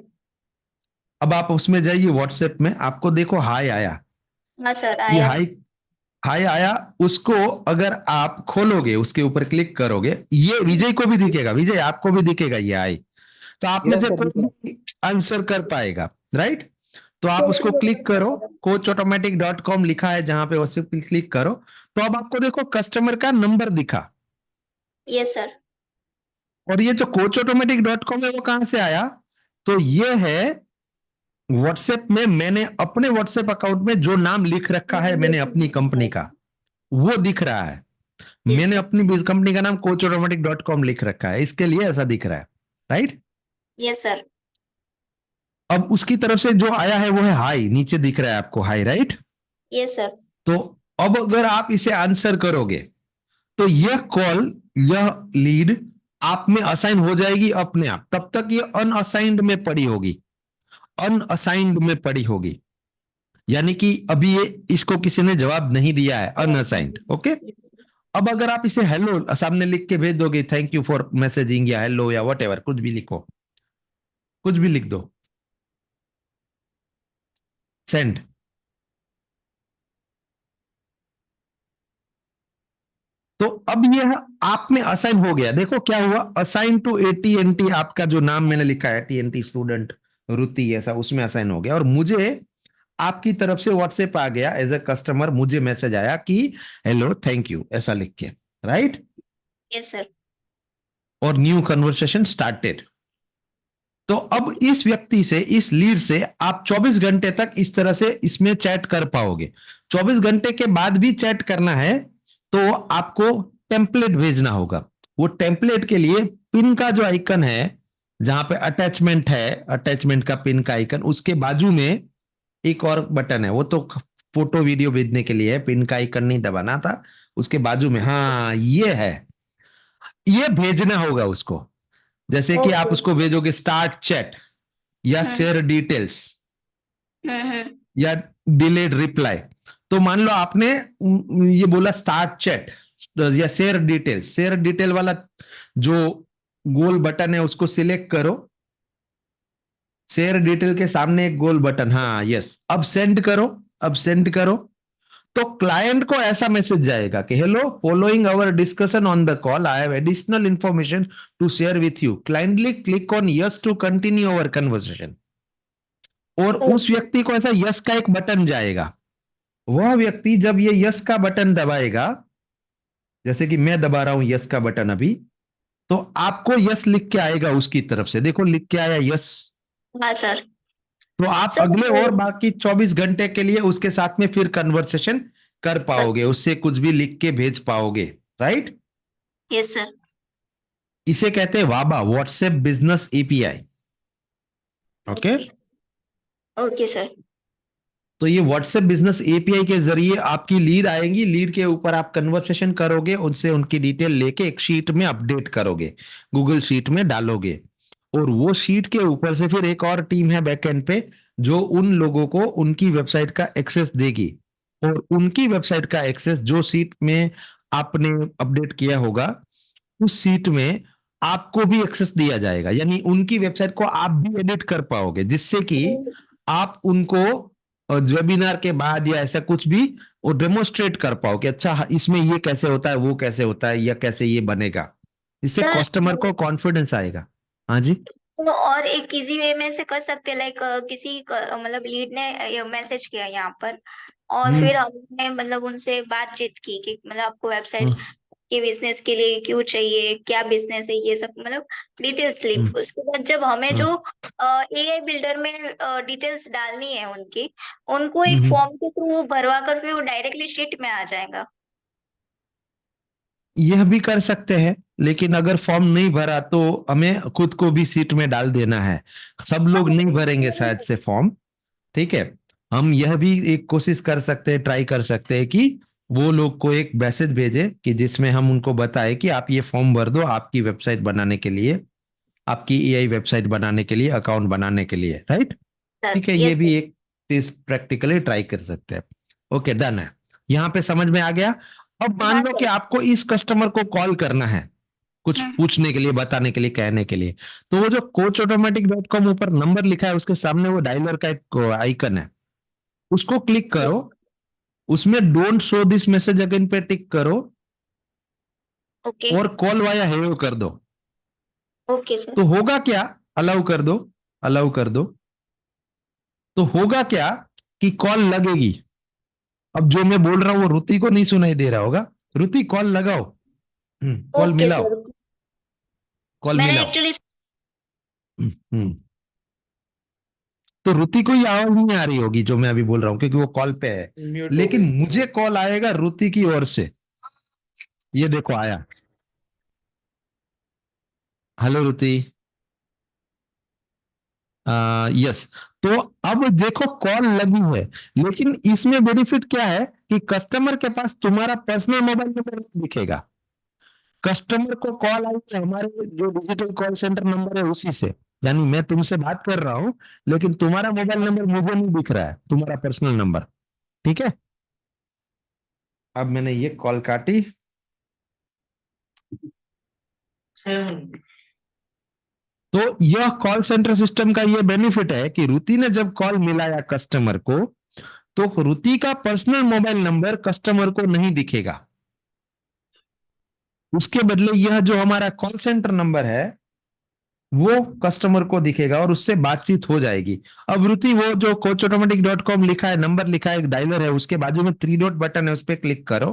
अब आप उसमें जाइए व्हाट्सएप में, आपको देखो हाई आया। हाँ सर ये आया। हाई हाई आया, उसको अगर आप खोलोगे, उसके ऊपर क्लिक करोगे, ये विजय को भी दिखेगा, विजय आपको भी दिखेगा ये हाई। तो आप में Yes, से sir, कोई भी आंसर कर पाएगा, राइट। तो आप उसको क्लिक करो, coachautomatic.com लिखा है जहां पे, उस पे क्लिक करो तो अब आपको देखो कस्टमर का नंबर दिखा। Yes sir. और ये जो coachautomatic.com है वो कहां से आया, तो ये है व्हाट्सएप में मैंने अपने व्हाट्सएप अकाउंट में जो नाम लिख रखा है मैंने अपनी कंपनी का, वो दिख रहा है। मैंने अपनी कंपनी का नाम coachautomatic.com लिख रखा है, इसके लिए ऐसा दिख रहा है, राइट। Yes sir. अब उसकी तरफ से जो आया है वो है हाई, नीचे दिख रहा है आपको हाई, राइट। Yes sir. तो अब अगर आप इसे आंसर करोगे तो यह कॉल, यह लीड आप में असाइन हो जाएगी अपने आप। तब तक ये अनअसाइंड में पड़ी होगी, अनअसाइंड में पड़ी होगी, यानी कि अभी ये इसको किसी ने जवाब नहीं दिया है, अनअसाइंड। ओके। अब अगर आप इसे हेलो सामने लिख के भेज दोगे, थैंक यू फॉर मैसेजिंग या हेलो या वट एवर, कुछ भी लिखो, कुछ भी लिख दो, सेंड। तो अब यह आप में असाइन हो गया। देखो क्या हुआ, असाइन टू AT&T, आपका जो नाम मैंने लिखा है AT&T स्टूडेंट रुति, ऐसा उसमें असाइन हो गया। और मुझे आपकी तरफ से व्हाट्सएप आ गया एज ए कस्टमर, मुझे मैसेज आया कि हेलो थैंक यू ऐसा लिख के, राइट। Yes sir. और न्यू कन्वर्सेशन स्टार्टेड। तो अब इस व्यक्ति से, इस लीड से आप 24 घंटे तक इस तरह से इसमें चैट कर पाओगे। 24 घंटे के बाद भी चैट करना है तो आपको टेम्पलेट भेजना होगा। वो टेम्पलेट के लिए पिन का जो आइकन है, जहां पे अटैचमेंट है, अटैचमेंट का पिन का आइकन, उसके बाजू में एक और बटन है, वो तो फोटो वीडियो भेजने के लिए है, पिन का आइकन नहीं दबाना था। उसके बाजू में, हाँ ये है, ये भेजना होगा उसको। जैसे कि आप ओके। उसको भेजोगे स्टार्ट चैट या शेयर डिटेल्स या डिलेड रिप्लाई। तो मान लो आपने ये बोला स्टार्ट चैट या शेयर डिटेल्स, शेयर डिटेल वाला जो गोल बटन है उसको सिलेक्ट करो। शेयर डिटेल के सामने एक गोल बटन, हाँ यस। अब सेंड करो, अब सेंड करो। तो क्लाइंट को ऐसा मैसेज जाएगा कि hello, following our discussion on the call I have additional information to share with you, kindly click on yes to continue our conversation. और उस व्यक्ति को ऐसा यस का एक बटन जाएगा। वह व्यक्ति जब ये यस का बटन दबाएगा, जैसे कि मैं दबा रहा हूं यस का बटन अभी, तो आपको यस लिख के आएगा उसकी तरफ से। देखो लिख के आया यस। हाँ सर। तो आप सर अगले और बाकी 24 घंटे के लिए उसके साथ में फिर कन्वर्सेशन कर पाओगे, उससे कुछ भी लिख के भेज पाओगे, राइट। Yes sir. इसे कहते हैं वाबा, WhatsApp business API। Okay. Okay sir. तो ये व्हाट्सएप बिजनेस API के जरिए आपकी लीड आएंगी, लीड के ऊपर आप कन्वर्सेशन करोगे, उनसे उनकी डिटेल लेके एक शीट में अपडेट करोगे, गूगल शीट में डालोगे। और वो शीट के ऊपर से फिर एक और टीम है बैकएंड पे जो उन लोगों को उनकी वेबसाइट का एक्सेस देगी। और उनकी वेबसाइट का एक्सेस जो शीट में आपने अपडेट किया होगा, उस सीट में आपको भी एक्सेस दिया जाएगा, यानी उनकी वेबसाइट को आप भी एडिट कर पाओगे, जिससे कि आप उनको वेबिनार के बाद या ऐसा कुछ भी वो डेमोस्ट्रेट कर पाओ कि अच्छा इसमें ये कैसे होता है, वो कैसे होता है, या कैसे ये बनेगा। इससे सर कस्टमर को कॉन्फिडेंस आएगा। हाँ जी। तो और एक इजी वे में से कर सकते हैं, लाइक किसी मतलब लीड ने मैसेज किया यहाँ पर और फिर हमने मतलब उनसे बातचीत की कि मतलब आपको वेबसाइट कि बिजनेस के लिए क्यों चाहिए, क्या बिजनेस है, ये सब मतलब डिटेल स्लिप। उसके बाद जब हमें जो एआई बिल्डर में डिटेल्स डालनी है उनकी, उनको एक फॉर्म के थ्रू भरवा कर फिर वो डायरेक्टली शीट में आ जाएगा। यह भी कर सकते हैं, लेकिन अगर फॉर्म नहीं भरा तो हमें खुद को भी सीट में डाल देना है। सब लोग नहीं भरेंगे शायद से फॉर्म, ठीक है। हम यह भी एक कोशिश कर सकते हैं, ट्राई कर सकते हैं कि वो लोग को एक मैसेज भेजे कि जिसमें हम उनको बताए कि आप ये फॉर्म भर दो आपकी वेबसाइट बनाने के लिए, आपकी एआई वेबसाइट बनाने के लिए, अकाउंट बनाने के लिए, राइट। ठीक है, ये भी एक चीज प्रैक्टिकली ट्राई कर सकते हैं। ओके, डन है, यहाँ पे समझ में आ गया। अब मान लो कि आपको इस कस्टमर को कॉल करना है कुछ पूछने के लिए, बताने के लिए, कहने के लिए, तो वो जो coachautomatic.com ऊपर नंबर लिखा है उसके सामने वो डायलर का एक आइकन है, उसको क्लिक करो, उसमें don't show this message again पे टिक करो, ओके और कॉल वाया हेलो कर दो। Okay sir. तो होगा क्या, अलाउ कर दो, अलाउ कर दो, तो होगा क्या कि कॉल लगेगी। अब जो मैं बोल रहा हूं वो रुति को नहीं सुनाई दे रहा होगा। रुति कॉल लगाओ, कॉल ओके मिलाओ, सर, कॉल मैंने मिलाओ। एक्चुअली हम्म तो रुति को ये आवाज नहीं आ रही होगी जो मैं अभी बोल रहा हूँ, क्योंकि वो कॉल पे है, म्यूट हो लेकिन गई। मुझे कॉल आएगा रुति की ओर से। ये देखो आया, हेलो रुति। यस, तो अब देखो कॉल लगी है, लेकिन इसमें बेनिफिट क्या है कि कस्टमर के पास तुम्हारा पर्सनल मोबाइल नंबर दिखेगा। कस्टमर को कॉल आई है हमारे जो डिजिटल कॉल सेंटर नंबर है उसी से, यानी मैं तुमसे बात कर रहा हूं, लेकिन तुम्हारा मोबाइल नंबर मुझे नहीं दिख रहा है, तुम्हारा पर्सनल नंबर, ठीक है। अब मैंने ये कॉल काटी, तो यह कॉल सेंटर सिस्टम का यह बेनिफिट है कि रुति ने जब कॉल मिलाया कस्टमर को, तो रुति का पर्सनल मोबाइल नंबर कस्टमर को नहीं दिखेगा, उसके बदले यह जो हमारा कॉल सेंटर नंबर है वो कस्टमर को दिखेगा और उससे बातचीत हो जाएगी। अब रुति वो जो coachautomatic.com लिखा है, नंबर लिखा है, एक डायलर है, उसके बाजू में 3 डॉट बटन है, उस पर क्लिक करो।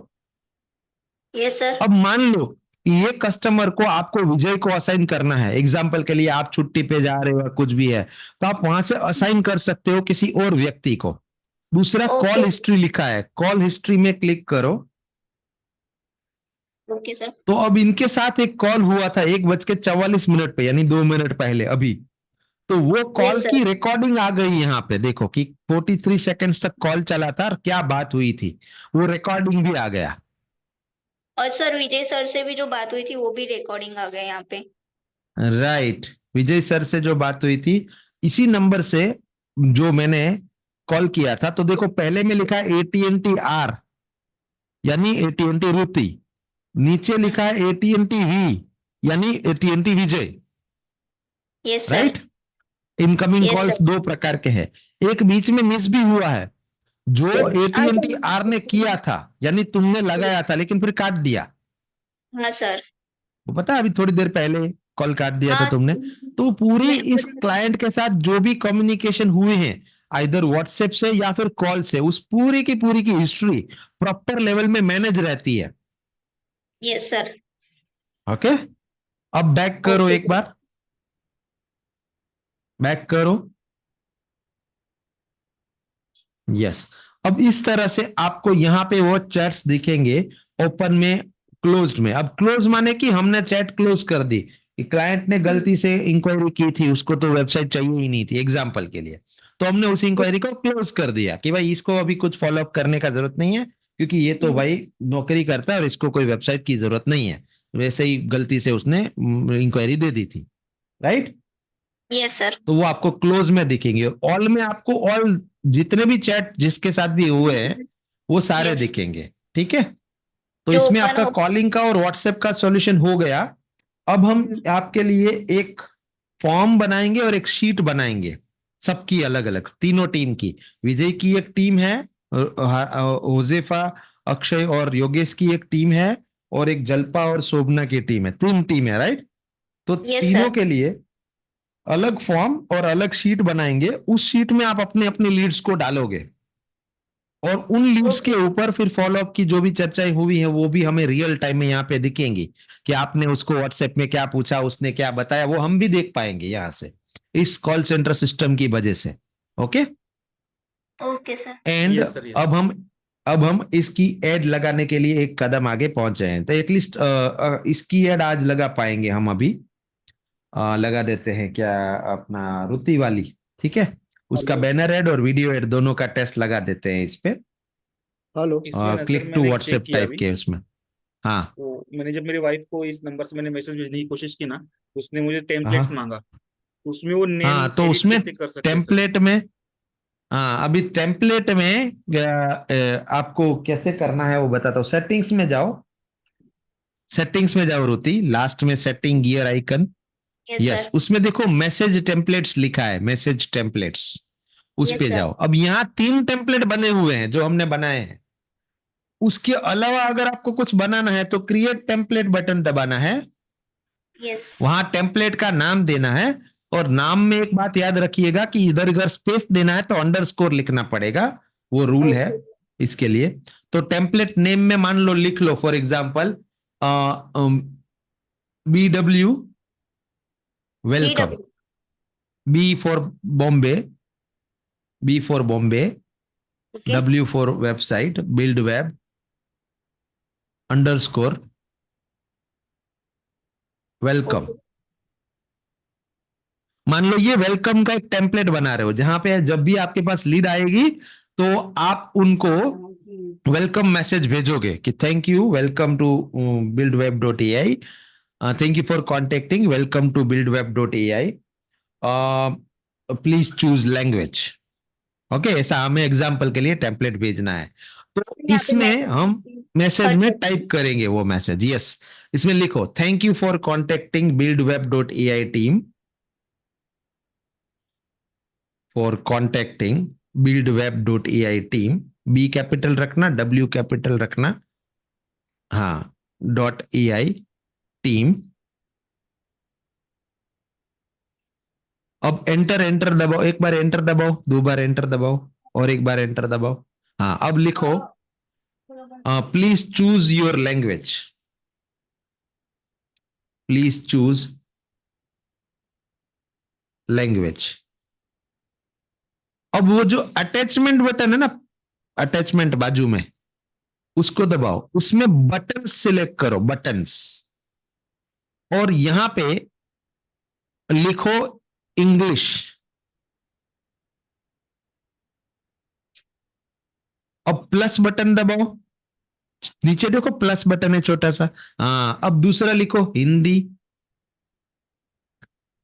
Yes sir. अब मान लो कि ये कस्टमर को आपको विजय को असाइन करना है, एग्जाम्पल के लिए आप छुट्टी पे जा रहे हो कुछ भी है, तो आप वहां से असाइन कर सकते हो किसी और व्यक्ति को। दूसरा ओके कॉल हिस्ट्री लिखा है, कॉल हिस्ट्री में क्लिक करो। Okay sir. तो अब इनके साथ एक कॉल हुआ था 1:44 पे, यानी 2 मिनट पहले अभी, तो वो कॉल सर। की रिकॉर्डिंग आ गई यहाँ पे, देखो कि 43 सेकंड्स तक कॉल चला था और क्या बात हुई थी, वो रिकॉर्डिंग भी आ गया। और सर विजय सर से भी जो बात हुई थी वो भी रिकॉर्डिंग आ गया यहाँ पे। राइट, विजय सर से जो बात हुई थी इसी नंबर से जो मैंने कॉल किया था, तो देखो पहले में लिखा है AT&T R, यानी AT&T रुति, नीचे लिखा है AT&T V, यानी AT&T Vijay, yes sir. Right. Incoming yes calls sir. 2 प्रकार के हैं, एक बीच में मिस भी हुआ है, जो AT&T R ने किया था, यानी तुमने लगाया था लेकिन फिर काट दिया, हाँ सर। वो पता है अभी थोड़ी देर पहले कॉल काट दिया था हाँ तुमने। तो पूरी इस बिल्कुल। क्लाइंट के साथ जो भी कम्युनिकेशन हुए हैं आइदर व्हाट्सएप से या फिर कॉल से, उस पूरी की हिस्ट्री प्रॉपर लेवल में मैनेज रहती है। Yes sir. ओके, अब बैक करो, ओके एक बार बैक करो। यस, अब इस तरह से आपको यहाँ पे वो चैट्स दिखेंगे, ओपन में, क्लोज्ड में। अब क्लोज माने कि हमने चैट क्लोज कर दी, कि क्लाइंट ने गलती से इंक्वायरी की थी, उसको तो वेबसाइट चाहिए ही नहीं थी एग्जाम्पल के लिए, तो हमने उस इंक्वायरी को क्लोज कर दिया कि भाई इसको अभी कुछ फॉलोअप करने का जरूरत नहीं है, क्योंकि ये तो भाई नौकरी करता है और इसको कोई वेबसाइट की जरूरत नहीं है, वैसे ही गलती से उसने इंक्वायरी दे दी थी, राइट। Yes sir. तो वो आपको क्लोज में दिखेंगे। ऑल में आपको ऑल जितने भी चैट जिसके साथ भी हुए हैं वो सारे Yes. दिखेंगे, ठीक है। तो जो इसमें open आपका हो- कॉलिंग का और व्हाट्सएप का सॉल्यूशन हो गया। अब हम आपके लिए एक फॉर्म बनाएंगे और एक शीट बनाएंगे, सबकी अलग अलग, तीनों टीम की। विजय की एक टीम है, होजेफा, अक्षय और योगेश की एक टीम है, और एक जल्पा और शोभना की टीम है, 3 टीम है, राइट। तो Yes, तीनों sir. के लिए अलग फॉर्म और अलग शीट बनाएंगे, उस शीट में आप अपने अपने लीड्स को डालोगे। और उन लीड्स के ऊपर फिर फॉलोअप की जो भी चर्चाएं हुई है वो भी हमें रियल टाइम में यहाँ पे दिखेंगी कि आपने उसको व्हाट्सएप में क्या पूछा, उसने क्या बताया, वो हम भी देख पाएंगे यहाँ से इस कॉल सेंटर सिस्टम की वजह से। Okay okay sir. And Yes, sir, yes. अब हम इसकी एड लगाने के लिए एक कदम आगे पहुंच जाए हैं। तो एटलीस्ट इसकी एड आज लगा पाएंगे हम अभी। लगा देते हैं क्या अपना रुति वाली, ठीक है, उसका Hello. बैनर एड और वीडियो एड दोनों का टेस्ट लगा देते हैं इस पे। हेलो। इसमें ना सर क्लिक टू मैंने व्हाट्सएप check किया टाइप अभी। के उसमें। हाँ तो मैंने जब मेरी वाइफ को इस नंबर से मैंने मैसेज भेजने की कोशिश की ना, तो उसने मुझे टेम्पलेट्स हाँ मांगा। उसमें वो नेम हाँ, तो एडिट उसमें कैसे कर सकते हैं सर? टेम्पलेट में, हाँ अभी टेम्पलेट में आपको कैसे करना है वो बताता हूँ। सेटिंग्स में जाओ, सेटिंग्स में जाओ रुति, लास्ट में setting gear icon. Yes yes, sir. उसमें देखो मैसेज टेम्पलेट्स लिखा है, मैसेज टेम्पलेट्स, उस Yes, पे sir. जाओ। अब यहाँ 3 टेम्पलेट बने हुए हैं जो हमने बनाए हैं। उसके अलावा अगर आपको कुछ बनाना है तो क्रिएट टेम्पलेट बटन दबाना है, यस। वहां टेम्पलेट का नाम देना है, और नाम में एक बात याद रखिएगा कि इधर अगर स्पेस देना है तो अंडरस्कोर लिखना पड़ेगा, वो रूल है इसके लिए। तो टेम्पलेट नेम में मान लो लिख लो for example BW welcome, B for Bombay, B for Bombay, Okay. W for website, build web underscore welcome. मान लो ये वेलकम का एक टेम्पलेट बना रहे हो, जहां पे जब भी आपके पास लीड आएगी तो आप उनको वेलकम मैसेज भेजोगे कि thank you, welcome to buildweb.ai, thank you for contacting, welcome to buildweb.ai, please choose language. Okay, ऐसा हमें एग्जाम्पल के लिए टेम्पलेट भेजना है। तो इसमें हम मैसेज में टाइप करेंगे वो मैसेज। यस, इसमें लिखो thank you for contacting buildweb.ai team, for contacting buildweb.ai team, B capital रखना, डब्ल्यू कैपिटल रखना, हाँ .ai टीम। अब एंटर दबाओ, एक बार एंटर दबाओ, 2 बार एंटर दबाओ, और एक बार एंटर दबाओ। हाँ अब लिखो please choose your language, please choose language. अब वो जो अटैचमेंट बटन है ना, अटैचमेंट बाजू में, उसको दबाओ, उसमें बटन सिलेक्ट करो, बटन्स, और यहां पे लिखो इंग्लिश। अब प्लस बटन दबाओ, नीचे देखो प्लस बटन है छोटा सा। हाँ अब दूसरा लिखो हिंदी,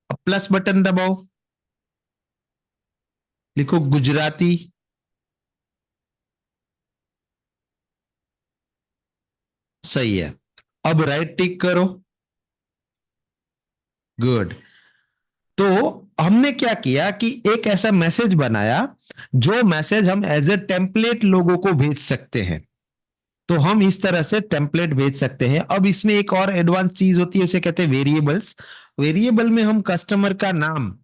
अब प्लस बटन दबाओ, लिखो गुजराती, सही है। अब राइट टिक करो, गुड। तो हमने क्या किया कि एक ऐसा मैसेज बनाया जो मैसेज हम एज ए टेम्पलेट लोगों को भेज सकते हैं। तो हम इस तरह से टेम्पलेट भेज सकते हैं। अब इसमें एक और एडवांस चीज होती है, उसे कहते हैं वेरिएबल्स। वेरिएबल में हम कस्टमर का नाम,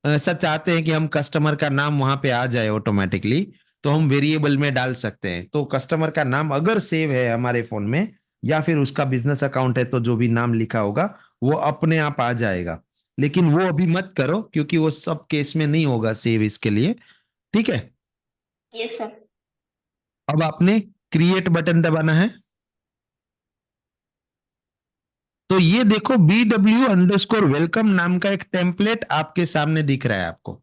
ऐसा चाहते हैं कि हम कस्टमर का नाम वहां पे आ जाए ऑटोमेटिकली, तो हम वेरिएबल में डाल सकते हैं। तो कस्टमर का नाम अगर सेव है हमारे फोन में, या फिर उसका बिजनेस अकाउंट है, तो जो भी नाम लिखा होगा वो अपने आप आ जाएगा। लेकिन वो अभी मत करो, क्योंकि वो सब केस में नहीं होगा सेव इसके लिए, ठीक है। Yes sir. अब आपने क्रिएट बटन दबाना है। तो ये देखो BW_वेलकम नाम का एक टेम्पलेट आपके सामने दिख रहा है, आपको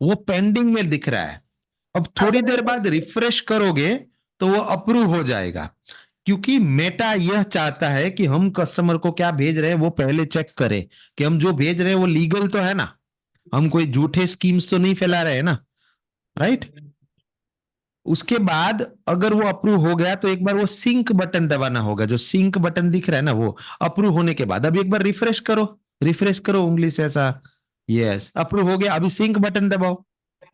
वो पेंडिंग में दिख रहा है। अब थोड़ी देर बाद रिफ्रेश करोगे तो वो अप्रूव हो जाएगा, क्योंकि मेटा यह चाहता है कि हम कस्टमर को क्या भेज रहे हैं वो पहले चेक करें कि हम जो भेज रहे हैं वो लीगल तो है ना, हम कोई झूठे स्कीम्स तो नहीं फैला रहे हैं ना, राइट। उसके बाद अगर वो अप्रूव हो गया तो एक बार वो सिंक बटन दबाना होगा, जो सिंक बटन दिख रहा है ना, वो अप्रूव होने के बाद अब एक बार रिफ्रेश करो, रिफ्रेश करो उंगली से ऐसा। यस, अप्रूव हो गया। अभी सिंक बटन दबाओ,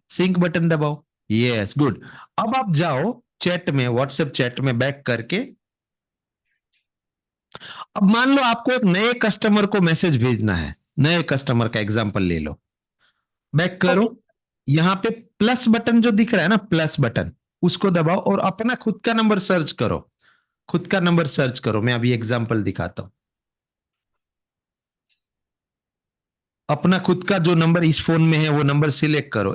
सिंक बटन दबाओ। Yes, good. अब आप जाओ चैट में, व्हाट्सएप चैट में बैक करके। अब मान लो आपको एक नए कस्टमर को मैसेज भेजना है, नए कस्टमर का एग्जांपल ले लो। बैक करो, यहां पे प्लस बटन जो दिख रहा है ना, प्लस बटन, उसको दबाओ और अपना खुद का नंबर सर्च करो, खुद का नंबर सर्च करो। मैं अभी एग्जांपल दिखाता हूं। अपना खुद का जो नंबर इस फोन में है वो नंबर सिलेक्ट करो।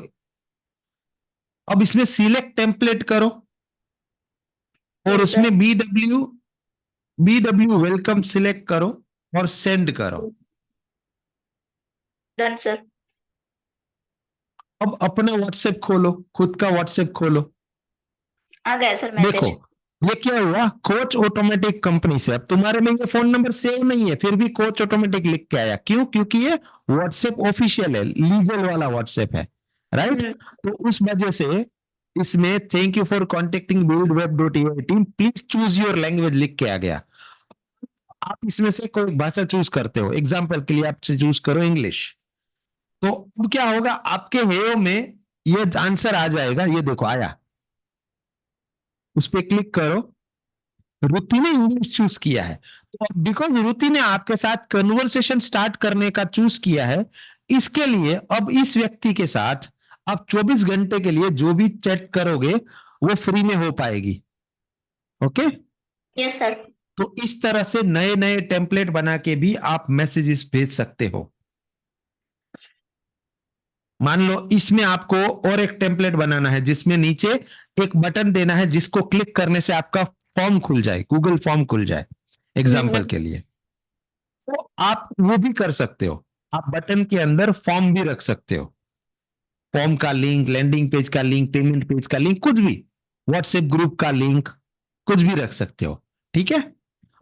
अब इसमें सिलेक्ट टेम्पलेट करो और यस सर। उसमें बीडब्ल्यू वेलकम सिलेक्ट करो और सेंड करो। Done sir. अब अपना व्हाट्सएप खोलो, खुद का व्हाट्सएप खोलो। आ गया सर देखो मैसेज। ये क्या हुआ, कोच ऑटोमेटिक कंपनी से। अब तुम्हारे में ये फोन नंबर सेव नहीं है, फिर भी कोच ऑटोमेटिक लिख के आया। क्यों? क्योंकि ये व्हाट्सएप ऑफिशियल है, लीगल वाला व्हाट्सएप है, राइट। तो उस वजह से इसमें thank you for contacting build web dot AI team, please choose your language लिख के आ गया। आप इसमें से कोई भाषा चूज करते हो, एग्जाम्पल के लिए आप चूज करो इंग्लिश। तो अब क्या होगा, आपके हेयो में ये आंसर आ जाएगा। ये देखो आया, उस पर क्लिक करो। रुति ने इंग्लिश चूज किया है, तो बिकॉज रुति ने आपके साथ कन्वर्सेशन स्टार्ट करने का चूज किया है, इसके लिए अब इस व्यक्ति के साथ आप 24 घंटे के लिए जो भी चैट करोगे वो फ्री में हो पाएगी। ओके। Yes sir. तो इस तरह से नए नए टेम्पलेट बना के भी आप मैसेजेस भेज सकते हो। मान लो इसमें आपको और एक टेम्पलेट बनाना है जिसमें नीचे एक बटन देना है जिसको क्लिक करने से आपका फॉर्म खुल जाए, गूगल फॉर्म खुल जाए एग्जाम्पल के लिए। तो आप वो भी कर सकते हो, आप बटन के अंदर फॉर्म भी रख सकते हो। फॉर्म का लिंक, लैंडिंग पेज का लिंक, पेमेंट पेज का लिंक, कुछ भी, व्हाट्सएप ग्रुप का लिंक, कुछ भी रख सकते हो। ठीक है।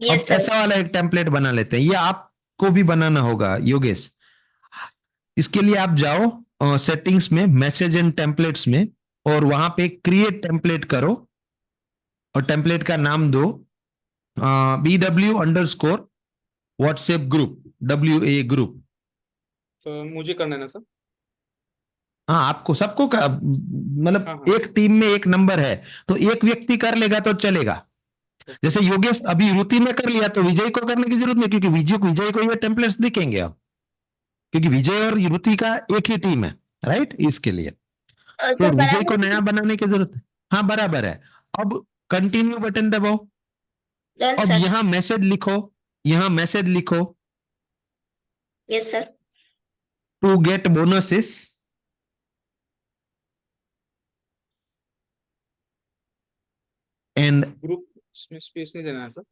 यस अब सर। ऐसा वाला एक टेम्पलेट बना लेते हैं, ये आपको भी बनाना होगा योगेश। इसके लिए आप जाओ सेटिंग्स में, मैसेज एंड टेम्पलेट्स में, और वहां पे क्रिएट टेम्पलेट करो और टेम्पलेट का नाम दो BW_ WhatsApp group, WA group. तो मुझे करना है ना सर? हाँ, आपको सबको मतलब हाँ, हाँ। एक टीम में एक नंबर है तो एक व्यक्ति कर लेगा तो चलेगा। जैसे योगेश अभी रुति ने कर लिया तो विजय को करने की जरूरत नहीं, क्योंकि विजय को ये टेम्पलेट्स दिखेंगे अब, क्योंकि विजय और रुति का एक ही टीम है, राइट। इसके लिए तो सर विजय को बराबर। नया बनाने की जरूरत है। हाँ बराबर है। अब कंटिन्यू बटन दबाओ। डन अब सर। यहां मैसेज लिखो, यहां मैसेज लिखो, yes sir. To get bonuses and group में स्पेस नहीं देना है sir?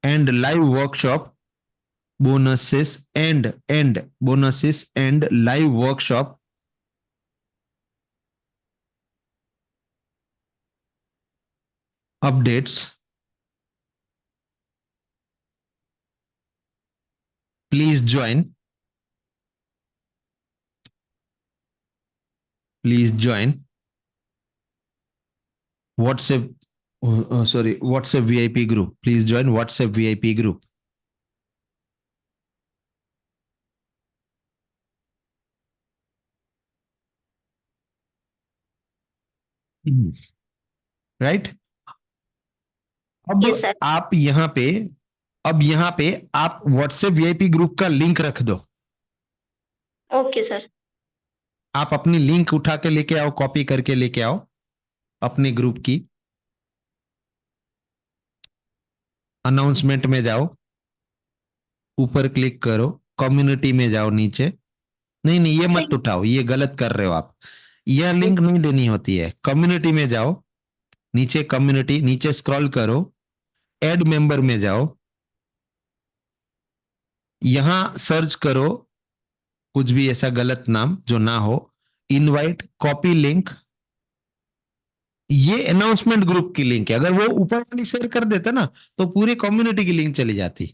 live workshop bonuses and bonuses and live workshop updates, please join WhatsApp WhatsApp VIP group, please join WhatsApp VIP group. Right. अब yes sir. आप यहां पे आप WhatsApp VIP group का लिंक रख दो। Okay sir. आप अपनी लिंक उठा के लेके आओ, कॉपी करके लेके आओ अपने ग्रुप की। अनाउंसमेंट में जाओ, ऊपर क्लिक करो, कम्युनिटी में जाओ नीचे। नहीं ये मत उठाओ, ये गलत कर रहे हो आप। यह लिंक नहीं देनी होती है। कम्युनिटी में जाओ, नीचे कम्युनिटी, नीचे स्क्रॉल करो, ऐड मेंबर में जाओ, यहां सर्च करो कुछ भी ऐसा गलत नाम जो ना हो, इनवाइट, कॉपी लिंक। ये अनाउंसमेंट ग्रुप की लिंक है, अगर वो ऊपर वाली शेयर कर देता ना तो पूरी कम्युनिटी की लिंक चली जाती।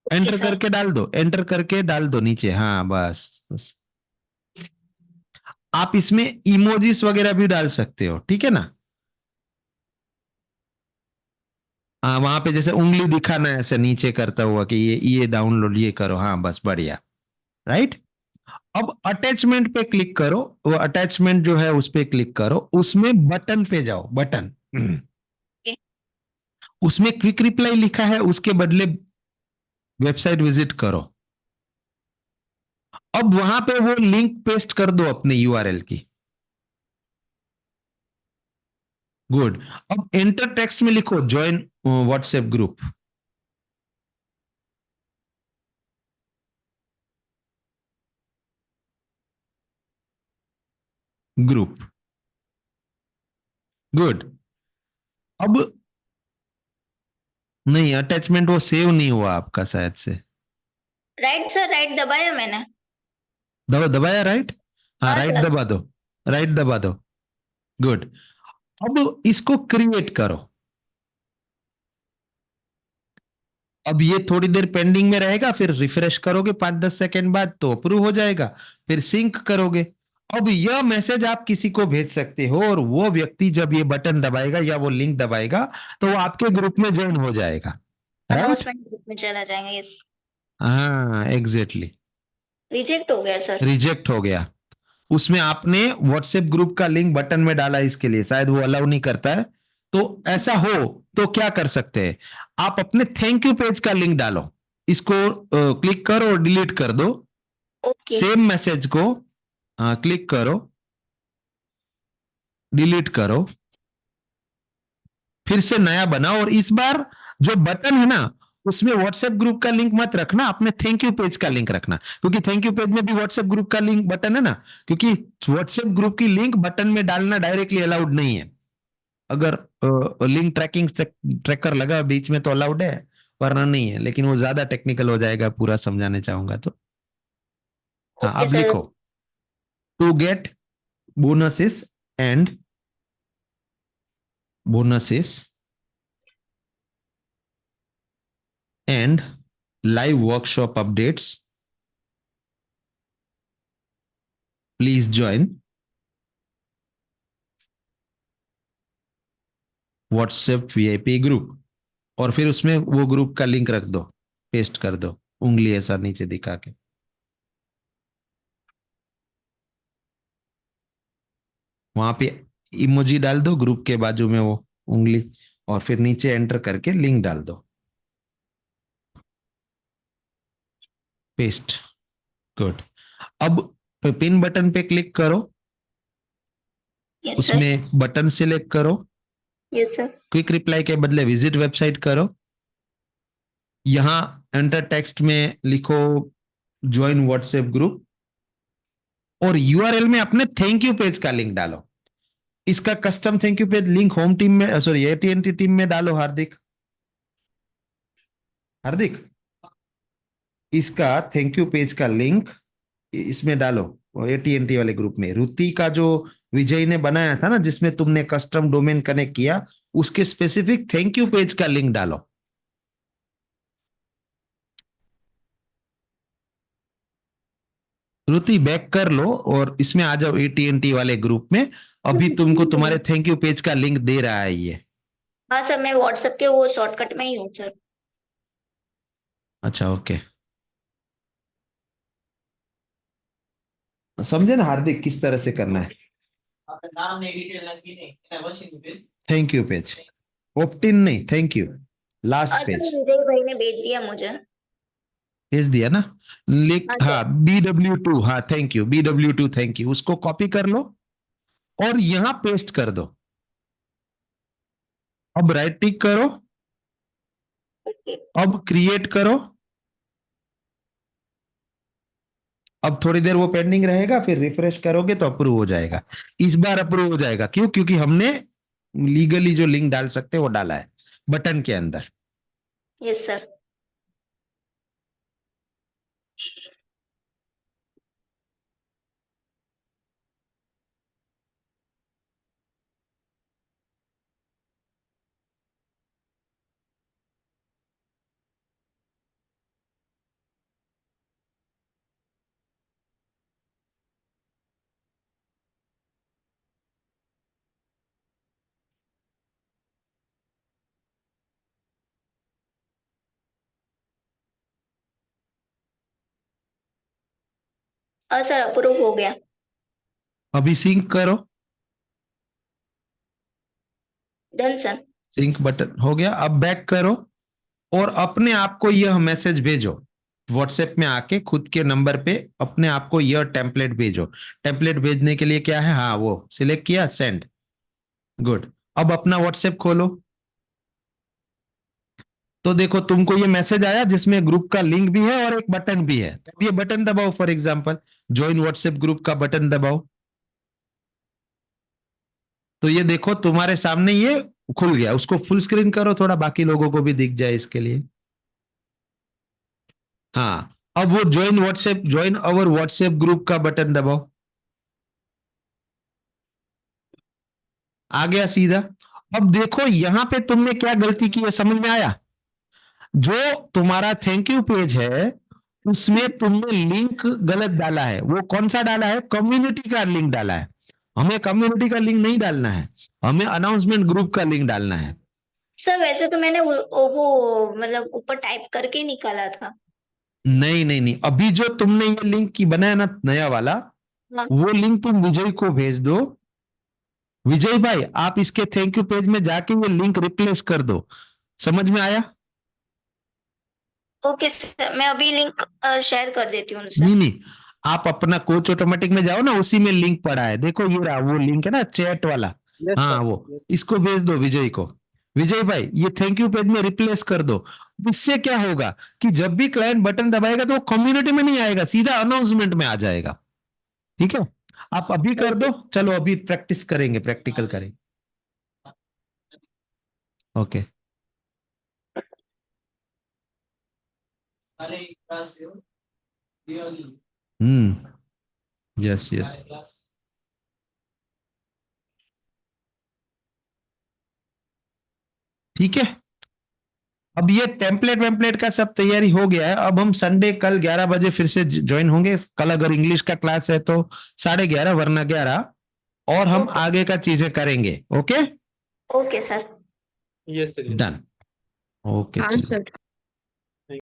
Enter sir. करके डाल दो, एंटर करके डाल दो नीचे। हाँ बस। आप इसमें इमोजीज वगैरह भी डाल सकते हो, ठीक है ना। हाँ, वहां पे जैसे उंगली दिखाना है ऐसे नीचे करता हुआ कि ये डाउनलोड ये करो। हाँ बस बढ़िया, राइट। अब अटैचमेंट पे क्लिक करो, वो अटैचमेंट जो है उस पे क्लिक करो, उसमें बटन पे जाओ, बटन उसमें क्विक रिप्लाई लिखा है, उसके बदले वेबसाइट विजिट करो। अब वहां पे वो लिंक पेस्ट कर दो अपने URL की। गुड। अब एंटर टेक्स्ट में लिखो join WhatsApp group. Group, good. अब नहीं, अटैचमेंट वो सेव नहीं हुआ आपका शायद से। राइट सर, राइट दबाया मैंने। दबाया राइट? हाँ, हाँ राइट सर। दबा दो, राइट दबा दो। गुड। अब इसको क्रिएट करो। अब ये थोड़ी देर पेंडिंग में रहेगा, फिर रिफ्रेश करोगे 5-10 सेकंड बाद तो अप्रूव हो जाएगा, फिर सिंक करोगे। अब यह मैसेज आप किसी को भेज सकते हो और वो व्यक्ति जब ये बटन दबाएगा या वो लिंक दबाएगा तो वो आपके ग्रुप में ज्वाइन हो जाएगा, राइट? अनाउंसमेंट ग्रुप में चला जाएगा। यस। हाँ, एग्जैक्टली। रिजेक्ट हो गया सर। रिजेक्ट हो गया। उसमें आपने व्हाट्सएप ग्रुप का लिंक बटन में डाला, इसके लिए शायद वो अलाउ नहीं करता है। तो ऐसा हो तो क्या कर सकते हैं, आप अपने थैंक यू पेज का लिंक डालो, इसको क्लिक करो और डिलीट कर दो। ओके। सेम मैसेज को क्लिक करो, डिलीट करो, फिर से नया बनाओ, और इस बार जो बटन है ना उसमें व्हाट्सएप ग्रुप का लिंक मत रखना, अपने थैंक यू पेज का लिंक रखना, क्योंकि थैंक यू पेज में भी व्हाट्सएप ग्रुप का लिंक बटन है ना, क्योंकि व्हाट्सएप ग्रुप की लिंक बटन में डालना डायरेक्टली अलाउड नहीं है। अगर लिंक ट्रैकिंग ट्रैकर लगा बीच में तो अलाउड है, वरना नहीं है। लेकिन वो ज्यादा टेक्निकल हो जाएगा, पूरा समझाने चाहूंगा तो। हाँ, ओके अब सर। लिखो to get bonuses and bonuses and live workshop updates, please join WhatsApp VIP ग्रुप। और फिर उसमें वो ग्रुप का लिंक रख दो, पेस्ट कर दो, उंगली ऐसा नीचे दिखा के। वहां पे इमोजी डाल दो, ग्रुप के बाजू में वो उंगली, और फिर नीचे एंटर करके लिंक डाल दो, पेस्ट। गुड। अब पिन बटन पे क्लिक करो, यस सर। उसमें बटन सिलेक्ट करो, यस सर। क्विक रिप्लाई के बदले विजिट वेबसाइट करो। यहां एंटर टेक्स्ट में लिखो ज्वाइन व्हाट्सएप ग्रुप, और यूआरएल में अपने थैंक यू पेज का लिंक डालो। इसका custom thank you page link home team में, सॉरी एटीएनटी टीम में डालो। हार्दिक, हार्दिक, इसका थैंक यू पेज का लिंक इसमें डालो, एटीएनटी वाले ग्रुप में। रुति का जो विजय ने बनाया था ना, जिसमें तुमने कस्टम डोमेन कनेक्ट किया, उसके स्पेसिफिक थैंक यू पेज का लिंक डालो। रुति बैक कर लो और इसमें आ जाओ एटीएनटी वाले ग्रुप में। अभी तुमको तुम्हारे थैंक यू पेज का लिंक दे रहा है ये। हाँ सर, मैं व्हाट्सएप के वो शॉर्टकट में ही हूँ सर। अच्छा, ओके। समझे ना हार्दिक, किस तरह से करना है? थैंक यू पेज, ओप्टिन नहीं, thank you, last sir, page. Vijay भाई ने भेज दिया मुझे। भेज दिया ना? लिख, हाँ, हाँ, BW2, हाँ thank you, BW2 thank you, उसको कॉपी कर लो और यहां पेस्ट कर दो। अब राइट टिक करो, ओके। अब क्रिएट करो। अब थोड़ी देर वो पेंडिंग रहेगा, फिर रिफ्रेश करोगे तो अप्रूव हो जाएगा। इस बार अप्रूव हो जाएगा, क्यों? क्योंकि हमने लीगली जो लिंक डाल सकते हैं वो डाला है बटन के अंदर। Yes sir. सर अप्रूव हो गया। अभी सिंक करो। Done sir. सिंक बटन हो गया। अब बैक करो और अपने आप को यह मैसेज भेजो व्हाट्सएप में आके, खुद के नंबर पे अपने आप को यह टेम्पलेट भेजो। टेम्पलेट भेजने के लिए क्या है, हाँ वो सिलेक्ट किया, सेंड। गुड। अब अपना व्हाट्सएप खोलो, तो देखो तुमको ये मैसेज आया जिसमें ग्रुप का लिंक भी है और एक बटन भी है। अब ये बटन दबाओ, for example join WhatsApp group का बटन दबाओ, तो ये देखो तुम्हारे सामने ये खुल गया। उसको फुल स्क्रीन करो थोड़ा, बाकी लोगों को भी दिख जाए इसके लिए। हाँ, अब वो ज्वाइन अवर व्हाट्सएप ग्रुप का बटन दबाओ, आ गया सीधा। अब देखो यहां पे तुमने क्या गलती की है, समझ में आया? जो तुम्हारा थैंक यू पेज है उसमें तुमने लिंक गलत डाला है। वो कौन सा डाला है? कम्युनिटी का लिंक डाला है। हमें कम्युनिटी का लिंक नहीं डालना है, हमें अनाउंसमेंट ग्रुप का लिंक डालना है। सर वैसे तो मैंने वो मतलब ऊपर टाइप करके निकाला था। नहीं नहीं नहीं, अभी जो तुमने ये लिंक की बनाया ना नया वाला, हाँ। वो लिंक तुम विजय को भेज दो। विजय भाई आप इसके थैंक यू पेज में जाके ये लिंक रिप्लेस कर दो। समझ में आया? ओके सर, मैं अभी लिंक शेयर कर देती हूँ नहीं नहीं, आप अपना कोच ऑटोमेटिक में जाओ ना, उसी में लिंक पड़ा है, देखो ये रहा वो लिंक है ना चैट वाला। Yes, हाँ sir. वो, Yes. इसको भेज दो विजय को। विजय भाई ये थैंक यू पेज में रिप्लेस कर दो। इससे क्या होगा कि जब भी क्लाइंट बटन दबाएगा तो वो कम्युनिटी में नहीं आएगा, सीधा अनाउंसमेंट में आ जाएगा। ठीक है, आप अभी कर दो। चलो अभी प्रैक्टिस करेंगे, प्रैक्टिकल करेंगे। ओके यस यस, ठीक है। अब ये टेम्पलेट वेम्पलेट का सब तैयारी हो गया है। अब हम संडे कल 11 बजे फिर से ज्वाइन होंगे। कल अगर इंग्लिश का क्लास है तो 11:30 वरना 11, और हम ओके। आगे का चीजें करेंगे। Okay okay sir. Yes sir, yes. Done. Okay चलो।